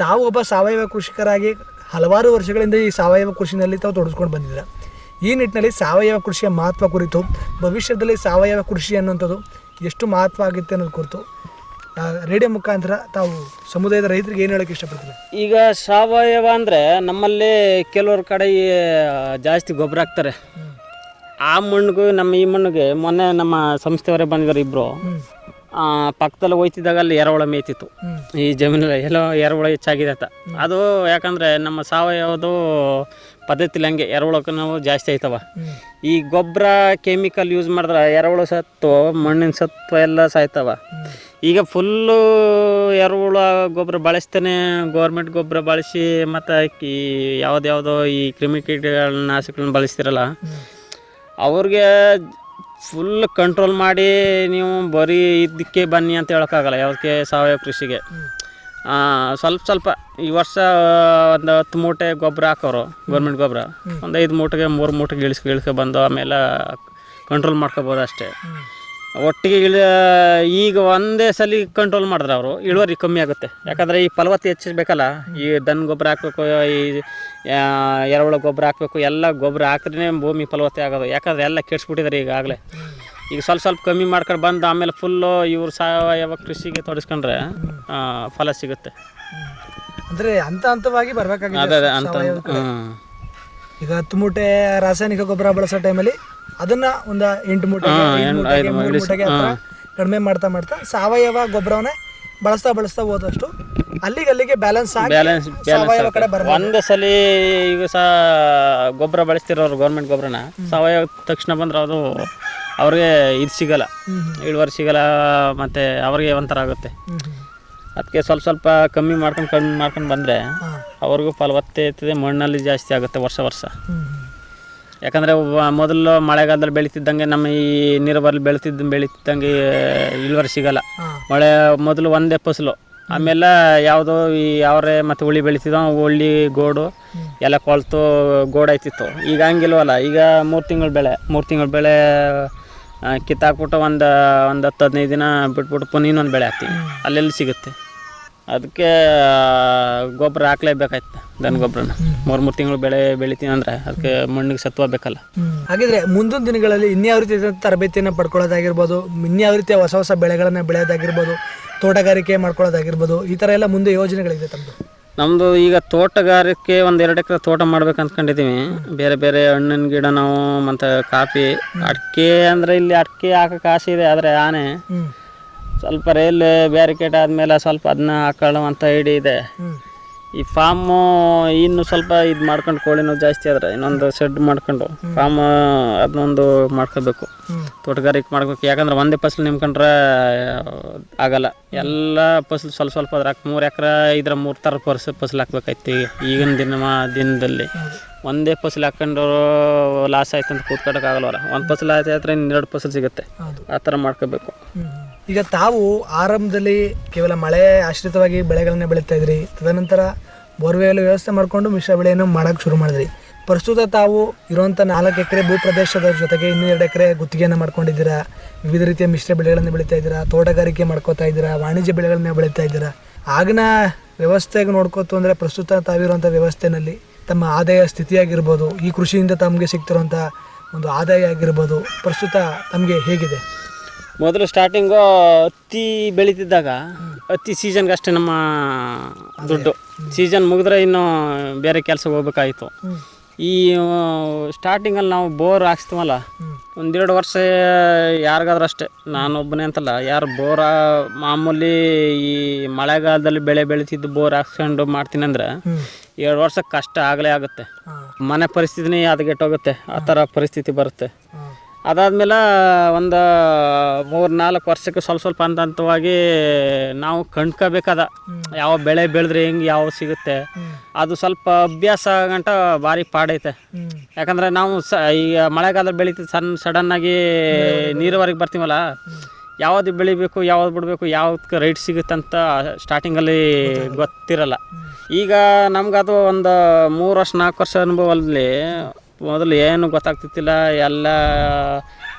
ತಾವು ಒಬ್ಬ ಸಾವಯವ ಕೃಷಿಕರಾಗಿ ಹಲವಾರು ವರ್ಷಗಳಿಂದ ಈ ಸಾವಯವ ಕೃಷಿನಲ್ಲಿ ತಾವು ತೊಡಗಿಸ್ಕೊಂಡು ಬಂದಿದ್ದೀರ. ಈ ನಿಟ್ಟಿನಲ್ಲಿ ಸಾವಯವ ಕೃಷಿಯ ಮಹತ್ವ ಕುರಿತು, ಭವಿಷ್ಯದಲ್ಲಿ ಸಾವಯವ ಕೃಷಿ ಅನ್ನುವಂಥದ್ದು ಎಷ್ಟು ಮಹತ್ವ ಆಗುತ್ತೆ ಅನ್ನೋದು ಕುರಿತು ರೇಡಿಯೋ ಮುಖಾಂತರ ತಾವು ಸಮುದಾಯದ ರೈತರಿಗೆ ಏನು ಹೇಳೋಕ್ಕೆ ಇಷ್ಟಪಡ್ತೀವಿ? ಈಗ ಸಾವಯವ ಅಂದರೆ ನಮ್ಮಲ್ಲಿ ಕೆಲವ್ರ ಕಡೆ ಜಾಸ್ತಿ ಗೊಬ್ಬರ ಹಾಕ್ತಾರೆ. ಆ ಮಣ್ಣಿಗೂ ಈ ಮಣ್ಣಿಗೆ ಮೊನ್ನೆ ನಮ್ಮ ಸಂಸ್ಥೆಯವರೇ ಬಂದಿದ್ದಾರೆ ಇಬ್ಬರು. ಪಕ್ಕದಲ್ಲಿ ಹೋಯ್ತಿದ್ದಾಗ ಅಲ್ಲಿ ಎರೆಹುಳ ಮೇಯ್ತಿತ್ತು. ಈ ಜಮೀನಲ್ಲಿ ಎಲ್ಲೋ ಎರೆಹುಳ ಹೆಚ್ಚಾಗಿದೆ ಅಂತ. ಅದು ಯಾಕಂದರೆ ನಮ್ಮ ಸಾವಯವದು ಪದ್ಧತಿಲಿ ಹಂಗೆ ಎರೆಹುಳಕ್ಕೆ ನಾವು ಜಾಸ್ತಿ ಆಯ್ತವ. ಈ ಗೊಬ್ಬರ ಕೆಮಿಕಲ್ ಯೂಸ್ ಮಾಡಿದ್ರೆ ಎರೆಹುಳು ಸತ್ತು ಮಣ್ಣಿನ ಸತ್ವ ಎಲ್ಲ ಸಾಯ್ತವ. ಈಗ ಫುಲ್ಲು ಎರೆಹುಳ ಗೊಬ್ಬರ ಬಳಸ್ತಾನೆ, ಗೌರ್ಮೆಂಟ್ ಗೊಬ್ಬರ ಬಳಸಿ ಮತ್ತು ಈ ಯಾವುದ್ಯಾವುದೋ ಈ ಕ್ರಿಮಿಕೀಟಗಳ ನಾಶಕಗಳನ್ನ ಬಳಸ್ತಿರಲ್ಲ, ಅವ್ರಿಗೆ ಫುಲ್ ಕಂಟ್ರೋಲ್ ಮಾಡಿ ನೀವು ಬರೀ ಇದಕ್ಕೆ ಬನ್ನಿ ಅಂತ ಹೇಳೋಕ್ಕಾಗಲ್ಲ. ಯಾವುದಕ್ಕೆ ಸಾವಯವ ಕೃಷಿಗೆ ಸ್ವಲ್ಪ ಈ ವರ್ಷ ಒಂದು 10 ಮೂಟೆ ಗೊಬ್ಬರ ಹಾಕೋರು ಗೌರ್ಮೆಂಟ್ ಗೊಬ್ಬರ, ಒಂದು 5 ಮೂಟೆಗೆ 3 ಮೂಟೆಗೆ ಇಳಿಸ್ಕೊ ಬಂದು ಆಮೇಲೆ ಕಂಟ್ರೋಲ್ ಮಾಡ್ಕೋಬೋದು ಅಷ್ಟೇ. ಒಟ್ಟಿಗೆ ಈಗ ಒಂದೇ ಸಲ ಕಂಟ್ರೋಲ್ ಮಾಡಿದ್ರೆ ಅವರು ಇಳುವರಿ ಕಮ್ಮಿ ಆಗುತ್ತೆ. ಯಾಕಂದರೆ ಈ ಫಲವತ್ತತೆ ಹೆಚ್ಚಿಸ್ಬೇಕಲ್ಲ, ಈ ದನ ಗೊಬ್ಬರ ಹಾಕಬೇಕು, ಈ ಎರೆಹುಳ ಗೊಬ್ಬರ ಹಾಕಬೇಕು, ಎಲ್ಲ ಗೊಬ್ಬರ ಹಾಕಿದ್ರೆ ಭೂಮಿ ಫಲವತ್ತತೆ ಆಗೋದು. ಯಾಕಂದರೆ ಎಲ್ಲ ಕೆಡಿಸ್ಬಿಟ್ಟಿದ್ದಾರೆ ಈಗಾಗಲೇ. ಈಗ ಸ್ವಲ್ಪ ಕಮ್ಮಿ ಮಾಡ್ಕೊಂಡು ಬಂದು ಆಮೇಲೆ ಫುಲ್ಲು ಇವ್ರು ಸಾವಯವ ಕೃಷಿಗೆ ತೊಡಸ್ಕೊಂಡ್ರೆ ಫಲ ಸಿಗುತ್ತೆ. ಅಂದರೆ ಹಂತವಾಗಿ ಬರಬೇಕಾಗಿದೆ. ಅದೇ ಅಂತ ಈಗ 10 ಮೂಟೆ ರಾಸಾಯನಿಕ ಗೊಬ್ಬರ ಬಳಸೋ ಟೈಮಲ್ಲಿ ಅದನ್ನು ಒಂದು 8 ಮೂಟೆ 3 ಮೂಟೆಗೆ ಕಡಿಮೆ ಮಾಡ್ತಾ ಸಾವಯವ ಗೊಬ್ಬರವನ್ನೇ ಬಳಸ್ತಾ ಹೋದಷ್ಟು ಅಲ್ಲಿಗೆ ಬ್ಯಾಲೆನ್ಸ್ ಸಾವಯವ ಕಡೆ ಬರ. ಒಂದೇ ಸಲ ಈಗ ಗೊಬ್ಬರ ಬಳಸ್ತಿರೋರು ಗೌರ್ಮೆಂಟ್ ಗೊಬ್ಬರನ ಸಾವಯವ ತಕ್ಷಣ ಬಂದ್ರೆ ಅದು ಅವ್ರಿಗೆ ಇದು ಸಿಗಲ್ಲ, ಇಳುವರಿ ಸಿಗಲ್ಲ, ಮತ್ತು ಅವ್ರಿಗೆ ಒಂಥರ ಆಗುತ್ತೆ. ಅದಕ್ಕೆ ಸ್ವಲ್ಪ ಕಮ್ಮಿ ಮಾಡ್ಕೊಂಡು ಬಂದರೆ ಅವ್ರಿಗೂ ಫಲವತ್ತತೆ ಇರ್ತದೆ, ಮಣ್ಣಲ್ಲಿ ಜಾಸ್ತಿ ಆಗುತ್ತೆ ವರ್ಷ. ಯಾಕಂದರೆ ಮೊದಲು ಮಳೆಗಾಲದಲ್ಲಿ ಬೆಳೀತಿದ್ದಂಗೆ ನಮ್ಮ ಈ ನೀರಾವರಿ ಬೆಳೀತಿದ್ದಂಗೆ ಇಳುವರಿ ಸಿಗಲ್ಲ. ಮಳೆ ಮೊದಲು ಒಂದೇ ಫಸಲು, ಆಮೇಲೆ ಯಾವುದೋ ಈ ಅವರೇ ಮತ್ತು ಹುಳಿ ಬೆಳೀತಿದ್ದೋ, ಹುಳಿ ಗೋಡು ಎಲ್ಲ ಕೊಳ್ತು ಗೋಡು ಆಯ್ತಿತ್ತು. ಈಗ ಹಂಗಿಲ್ವಲ್ಲ, ಈಗ 3 ತಿಂಗಳು ಬೆಳೆ ಕಿತ್ತಾಕ್ಬಿಟ್ಟು ಒಂದು 10-15 ದಿನ ಬಿಟ್ಬಿಟ್ಟು ಪುನಃ ಇನ್ನೊಂದು ಬೆಳೆ ಹಾಕ್ತೀವಿ, ಅಲ್ಲೆಲ್ಲಿ ಸಿಗುತ್ತೆ. ಅದಕ್ಕೆ ಗೊಬ್ಬರ ಹಾಕ್ಲೇಬೇಕಾಯ್ತು, ದನ ಗೊಬ್ಬರನ. 3 ತಿಂಗಳು ಬೆಳೆ ಬೆಳಿತೀನಿ ಅಂದರೆ ಅದಕ್ಕೆ ಮಣ್ಣಿಗೆ ಸತ್ವ ಬೇಕಲ್ಲ. ಹಾಗಿದ್ರೆ ಮುಂದಿನ ದಿನಗಳಲ್ಲಿ ಇನ್ಯಾವ ರೀತಿ ತರಬೇತಿಯನ್ನು ಪಡ್ಕೊಳ್ಳೋದಾಗಿರ್ಬೋದು, ಇನ್ಯಾವ ರೀತಿಯ ಹೊಸ ಬೆಳೆಗಳನ್ನು ಬೆಳೆಯೋದಾಗಿರ್ಬೋದು, ತೋಟಗಾರಿಕೆ ಮಾಡ್ಕೊಳ್ಳೋದಾಗಿರ್ಬೋದು, ಈ ಥರ ಎಲ್ಲ ಮುಂದೆ ಯೋಜನೆಗಳಿದೆ ತಮ್ಮದು? ನಮ್ಮದು ಈಗ ತೋಟಗಾರಿಕೆ 1-2 ಎಕರೆ ತೋಟ ಮಾಡ್ಬೇಕು ಅಂದ್ಕೊಂಡಿದ್ದೀವಿ. ಬೇರೆ ಹಣ್ಣಿನ ಗಿಡ ನಾವು ಮತ್ತು ಕಾಫಿ, ಅಡಿಕೆ ಅಂದರೆ ಇಲ್ಲಿ ಅಡಿಕೆ ಹಾಕೋಕೆ ಆಸೆ ಇದೆ. ಆದರೆ ಆನೆ ಸ್ವಲ್ಪ ರೈಲ್ ಬ್ಯಾರಿಕೇಡ್ ಆದಮೇಲೆ ಸ್ವಲ್ಪ ಅದನ್ನ ಹಾಕೊಳ್ಳುವಂಥ ಐಡಿಯಾ ಇದೆ. ಈ ಫಾರ್ಮು ಇನ್ನು ಸ್ವಲ್ಪ ಇದು ಮಾಡ್ಕೊಂಡು, ಕೋಳಿನೂ ಜಾಸ್ತಿ ಆದರೆ ಇನ್ನೊಂದು ಶೆಡ್ ಮಾಡ್ಕೊಂಡು ಫಾರ್ಮ್ ಅದನ್ನೊಂದು ಮಾಡ್ಕೋಬೇಕು, ತೋಟಗಾರಿಕೆ ಮಾಡ್ಬೇಕು. ಯಾಕಂದ್ರೆ ಒಂದೇ ಫಸಲು ನಿಮ್ಕೊಂಡ್ರೆ ಆಗಲ್ಲ, ಎಲ್ಲ ಫಸಲು ಸ್ವಲ್ಪ ಅದ್ರ 3 ಎಕರೆ ಇದ್ರೆ 3 ಥರ ಫಸಲು ಹಾಕ್ಬೇಕಾಯ್ತು. ಈಗಿನ ದಿನದಲ್ಲಿ ಒಂದೇ ಫಸಲು ಹಾಕೊಂಡು ಲಾಸ್ ಆಯ್ತು ಅಂತ ಕೂತ್ಕೊಳಕ್ಕಾಗಲ್ವಲ್ಲ. ಒಂದು ಫಸಲು ಆಯ್ತು ಇನ್ನು 2 ಫಸಲು ಸಿಗುತ್ತೆ, ಆ ಥರ ಮಾಡ್ಕೋಬೇಕು. ಈಗ ತಾವು ಆರಂಭದಲ್ಲಿ ಕೇವಲ ಮಳೆ ಆಶ್ರಿತವಾಗಿ ಬೆಳೆಗಳನ್ನ ಬೆಳೀತಾ ಇದ್ರಿ, ತದನಂತರ ಬೋರ್ವೆಲ್ ವ್ಯವಸ್ಥೆ ಮಾಡಿಕೊಂಡು ಮಿಶ್ರ ಬೆಳೆಯನ್ನು ಮಾಡೋಕ್ಕೆ ಶುರು ಮಾಡಿದ್ರಿ. ಪ್ರಸ್ತುತ ತಾವು ಇರುವಂಥ 4 ಎಕರೆ ಭೂ ಪ್ರದೇಶದ ಜೊತೆಗೆ ಇನ್ನೂ 2 ಎಕರೆ ಗುತ್ತಿಗೆಯನ್ನು ಮಾಡ್ಕೊಂಡಿದ್ದೀರಾ, ವಿವಿಧ ರೀತಿಯ ಮಿಶ್ರ ಬೆಳೆಗಳನ್ನು ಬೆಳೀತಾ ಇದ್ದೀರಾ, ತೋಟಗಾರಿಕೆ ಮಾಡ್ಕೋತಾ ಇದ್ದೀರಾ, ವಾಣಿಜ್ಯ ಬೆಳೆಗಳನ್ನ ಬೆಳೀತಾ ಇದ್ದೀರಾ. ಆಗಿನ ವ್ಯವಸ್ಥೆಗೆ ನೋಡ್ಕೋತು ಅಂದರೆ ಪ್ರಸ್ತುತ ತಾವಿರುವಂಥ ವ್ಯವಸ್ಥೆಯಲ್ಲಿ ತಮ್ಮ ಆದಾಯ ಸ್ಥಿತಿಯಾಗಿರ್ಬೋದು, ಈ ಕೃಷಿಯಿಂದ ತಮಗೆ ಸಿಗ್ತಿರುವಂಥ ಒಂದು ಆದಾಯ ಆಗಿರ್ಬೋದು, ಪ್ರಸ್ತುತ ತಮಗೆ ಹೇಗಿದೆ? ಮೊದಲು ಸ್ಟಾರ್ಟಿಂಗು ಹತ್ತಿ ಬೆಳೀತಿದ್ದಾಗ ಹತ್ತಿ ಸೀಸನ್ಗೆ ಅಷ್ಟೇ ನಮ್ಮ ದುಡ್ಡು. ಸೀಸನ್ ಮುಗಿದ್ರೆ ಇನ್ನು ಬೇರೆ ಕೆಲಸಕ್ಕೆ ಹೋಗ್ಬೇಕಾಯಿತು. ಈ ಸ್ಟಾರ್ಟಿಂಗಲ್ಲಿ ನಾವು ಬೋರ್ ಹಾಕ್ಸ್ತೀವಲ್ಲ, 1-2 ವರ್ಷ ಯಾರಿಗಾದ್ರೂ ಅಷ್ಟೇ, ನಾನೊಬ್ಬನೇ ಅಂತಲ್ಲ, ಯಾರು ಬೋರ ಮಾಮೂಲಿ ಈ ಮಳೆಗಾಲದಲ್ಲಿ ಬೆಳೆ ಬೆಳೀತಿದ್ದು ಬೋರ್ ಹಾಕ್ಸ್ಕೊಂಡು ಮಾಡ್ತೀನಿ ಅಂದರೆ 2 ವರ್ಷಕ್ಕೆ ಕಷ್ಟ ಆಗಲೇ ಆಗುತ್ತೆ. ಮನೆ ಪರಿಸ್ಥಿತಿನೇ ಹದಗೆಟ್ಟೋಗುತ್ತೆ, ಆ ಥರ ಪರಿಸ್ಥಿತಿ ಬರುತ್ತೆ. ಅದಾದಮೇಲೆ ಒಂದು 3-4 ವರ್ಷಕ್ಕೆ ಸ್ವಲ್ಪ ಹಂತವಾಗಿ ನಾವು ಕಂಡ್ಕೋಬೇಕಾದ ಯಾವ ಬೆಳೆ ಬೆಳೆದ್ರೆ ಹೆಂಗೆ ಯಾವ ಸಿಗುತ್ತೆ, ಅದು ಸ್ವಲ್ಪ ಅಭ್ಯಾಸ ಗಂಟ ಭಾರಿ ಪಾಡೈತೆ. ಯಾಕಂದರೆ ನಾವು ಈಗ ಮಳೆಗಾಲದಲ್ಲಿ ಬೆಳೀತೀವಿ, ಸಡನ್ನಾಗಿ ನೀರಾವರಿಗೆ ಬರ್ತೀವಲ್ಲ, ಯಾವುದು ಬೆಳಿಬೇಕು ಯಾವ್ದು ಬಿಡಬೇಕು ಯಾವ್ದಕ್ಕೆ ರೈಟ್ ಸಿಗುತ್ತೆ ಅಂತ ಸ್ಟಾರ್ಟಿಂಗಲ್ಲಿ ಗೊತ್ತಿರಲ್ಲ. ಈಗ ನಮ್ಗದು ಒಂದು 3-4 ವರ್ಷ ಅನುಭವದಲ್ಲಿ ಮೊದಲು ಏನು ಗೊತ್ತಾಗ್ತಿತ್ತಿಲ್ಲ. ಎಲ್ಲ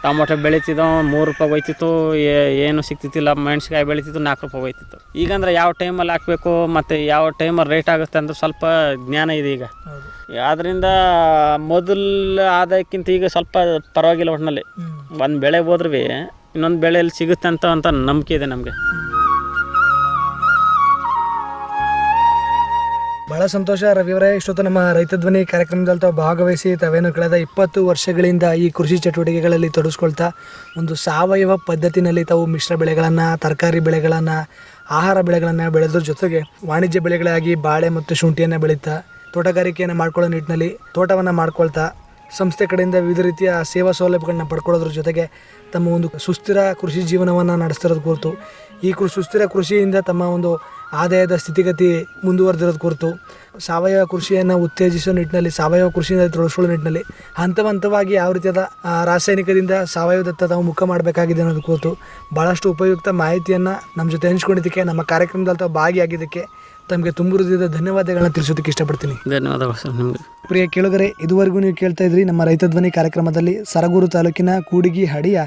ಟೊಮೊಟೊ ಬೆಳೀತಿದ್ದೋ 3 ರೂಪಾಯಿ ಹೋಯ್ತಿತ್ತು, ಏನು ಸಿಗ್ತಿತ್ತಿಲ್ಲ. ಮೆಣಸಿನ್ಕಾಯಿ ಬೆಳೀತಿತ್ತು 4 ರೂಪಾಯಿ ಹೋಯ್ತಿತ್ತು. ಈಗಂದ್ರೆ ಯಾವ ಟೈಮಲ್ಲಿ ಹಾಕಬೇಕು ಮತ್ತು ಯಾವ ಟೈಮಲ್ಲಿ ರೇಟ್ ಆಗುತ್ತೆ ಅಂದ್ರೆ ಸ್ವಲ್ಪ ಜ್ಞಾನ ಇದೆ ಈಗ. ಆದ್ದರಿಂದ ಮೊದಲು ಆದಾಯಕ್ಕಿಂತ ಈಗ ಸ್ವಲ್ಪ ಪರವಾಗಿಲ್ಲ. ಒಟ್ಟಿನಲ್ಲಿ ಒಂದು ಬೆಳೆ ಹೋದ್ರೂ ಇನ್ನೊಂದು ಬೆಳೆಯಲ್ಲಿ ಸಿಗುತ್ತೆ ಅಂತ ನಂಬಿಕೆ ಇದೆ ನಮಗೆ. ಭಾಳ ಸಂತೋಷ ರವಿಯವರೇ, ಇಷ್ಟೊತ್ತು ನಮ್ಮ ರೈತ ಧ್ವನಿ ಕಾರ್ಯಕ್ರಮದಲ್ಲಿ ತಾವು ಭಾಗವಹಿಸಿ ತಾವೇನು ಕಳೆದ 20 ವರ್ಷಗಳಿಂದ ಈ ಕೃಷಿ ಚಟುವಟಿಕೆಗಳಲ್ಲಿ ತೊಡಗಿಸ್ಕೊಳ್ತಾ ಒಂದು ಸಾವಯವ ಪದ್ಧತಿನಲ್ಲಿ ತಾವು ಮಿಶ್ರ ಬೆಳೆಗಳನ್ನು, ತರಕಾರಿ ಬೆಳೆಗಳನ್ನು, ಆಹಾರ ಬೆಳೆಗಳನ್ನು ಬೆಳೆದ್ರ ಜೊತೆಗೆ ವಾಣಿಜ್ಯ ಬೆಳೆಗಳಾಗಿ ಬಾಳೆ ಮತ್ತು ಶುಂಠಿಯನ್ನು ಬೆಳೀತಾ ತೋಟಗಾರಿಕೆಯನ್ನು ಮಾಡ್ಕೊಳ್ಳೋ ನಿಟ್ಟಿನಲ್ಲಿ ತೋಟವನ್ನು ಮಾಡ್ಕೊಳ್ತಾ ಸಂಸ್ಥೆ ಕಡೆಯಿಂದ ವಿವಿಧ ರೀತಿಯ ಸೇವಾ ಸೌಲಭ್ಯಗಳನ್ನ ಪಡ್ಕೊಳ್ಳೋದ್ರ ಜೊತೆಗೆ ತಮ್ಮ ಒಂದು ಸುಸ್ಥಿರ ಕೃಷಿ ಜೀವನವನ್ನು ನಡೆಸ್ತಿರೋದು ಕುರಿತು ಈ ಸುಸ್ಥಿರ ಕೃಷಿಯಿಂದ ತಮ್ಮ ಒಂದು ಆದಾಯದ ಸ್ಥಿತಿಗತಿ ಮುಂದುವರೆದಿರೋದು ಕುರಿತು ಸಾವಯವ ಕೃಷಿಯನ್ನು ಉತ್ತೇಜಿಸೋ ನಿಟ್ಟಿನಲ್ಲಿ ಸಾವಯವ ಕೃಷಿಯಿಂದ ತೊಡಗಿಸ್ಕೊಳ್ಳೋ ನಿಟ್ಟಿನಲ್ಲಿ ಹಂತವಾಗಿ ಯಾವ ರೀತಿಯಾದ ರಾಸಾಯನಿಕದಿಂದ ಸಾವಯವದತ್ತ ತಾವು ಮುಖ ಮಾಡಬೇಕಾಗಿದೆ ಅನ್ನೋದು ಕುರಿತು ಭಾಳಷ್ಟು ಉಪಯುಕ್ತ ಮಾಹಿತಿಯನ್ನು ನಮ್ಮ ಜೊತೆ ಹಂಚ್ಕೊಂಡಿದ್ದಕ್ಕೆ ನಮ್ಮ ಕಾರ್ಯಕ್ರಮದಲ್ಲಿ ತಾವು ಭಾಗಿಯಾಗಿದ್ದಕ್ಕೆ ತಮಗೆ ತುಂಬ ಹೃದಯದ ಧನ್ಯವಾದಗಳನ್ನ ತಿಳಿಸೋದಕ್ಕೆ ಇಷ್ಟಪಡ್ತೀನಿ. ಧನ್ಯವಾದಗಳು ಸರ್ ನಿಮಗೆ. ಪ್ರಿಯ ಕೇಳುಗರೆ, ಇದುವರೆಗೂ ನೀವು ಕೇಳ್ತಾ ಇದ್ರಿ ನಮ್ಮ ರೈತ ಧ್ವನಿ ಕಾರ್ಯಕ್ರಮದಲ್ಲಿ ಸರಗೂರು ತಾಲೂಕಿನ ಕೂಡಿಗಿ ಹಡಿಯ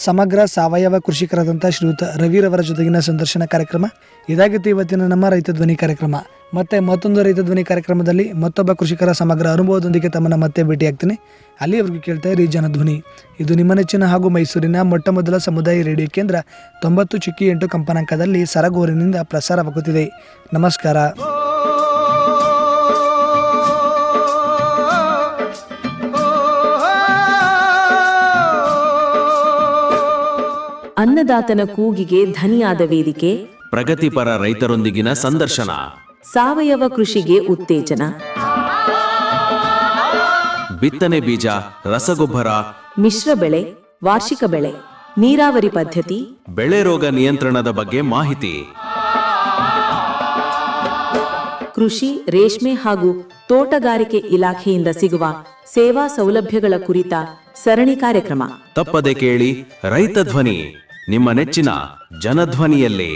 ಸಮಗ್ರ ಸಾವಯವ ಕೃಷಿಕರಾದಂಥ ಶ್ರೀಯುತ ರವಿರವರ ಜೊತೆಗಿನ ಸಂದರ್ಶನ ಕಾರ್ಯಕ್ರಮ. ಇದಾಗಿತ್ತು ಇವತ್ತಿನ ನಮ್ಮ ರೈತ ಧ್ವನಿ ಕಾರ್ಯಕ್ರಮ. ಮತ್ತೆ ಮತ್ತೊಂದು ರೈತ ಧ್ವನಿ ಕಾರ್ಯಕ್ರಮದಲ್ಲಿ ಮತ್ತೊಬ್ಬ ಕೃಷಿಕರ ಸಮಗ್ರ ಅನುಭವದೊಂದಿಗೆ ತಮ್ಮನ್ನು ಮತ್ತೆ ಭೇಟಿಯಾಗ್ತೀನಿ. ಅಲ್ಲಿಯವರೆಗೂ ಕೇಳ್ತಾ ಇರಿ ಜನಧ್ವನಿ. ಇದು ನಿಮ್ಮ ನೆಚ್ಚಿನ ಹಾಗೂ ಮೈಸೂರಿನ ಮೊಟ್ಟಮೊದಲ ಸಮುದಾಯ ರೇಡಿಯೋ ಕೇಂದ್ರ 90.8 ಕಂಪನಾಂಕದಲ್ಲಿ ಸರಗೂರಿನಿಂದ ಪ್ರಸಾರವಾಗುತ್ತಿದೆ. ನಮಸ್ಕಾರ. ಅನ್ನದಾತನ ಕೂಗಿಗೆ ಧನಿಯಾದ ವೇದಿಕೆ, ಪ್ರಗತಿಪರ ರೈತರೊಂದಿಗಿನ ಸಂದರ್ಶನ, ಸಾವಯವ ಕೃಷಿಗೆ ಉತ್ತೇಜನ, ಬಿತ್ತನೆ ಬೀಜ, ರಸಗೊಬ್ಬರ, ಮಿಶ್ರ ಬೆಳೆ, ವಾರ್ಷಿಕ ಬೆಳೆ, ನೀರಾವರಿ ಪದ್ಧತಿ, ಬೆಳೆ ರೋಗ ನಿಯಂತ್ರಣದ ಬಗ್ಗೆ ಮಾಹಿತಿ, ಕೃಷಿ, ರೇಷ್ಮೆ ಹಾಗೂ ತೋಟಗಾರಿಕೆ ಇಲಾಖೆಯಿಂದ ಸಿಗುವ ಸೇವಾ ಸೌಲಭ್ಯಗಳ ಕುರಿತ ಸರಣಿ ಕಾರ್ಯಕ್ರಮ. ತಪ್ಪದೆ ಕೇಳಿ ರೈತ ಧ್ವನಿ, ನಿಮ್ಮ ನೆಚ್ಚಿನ ಜನಧ್ವನಿಯಲ್ಲಿ.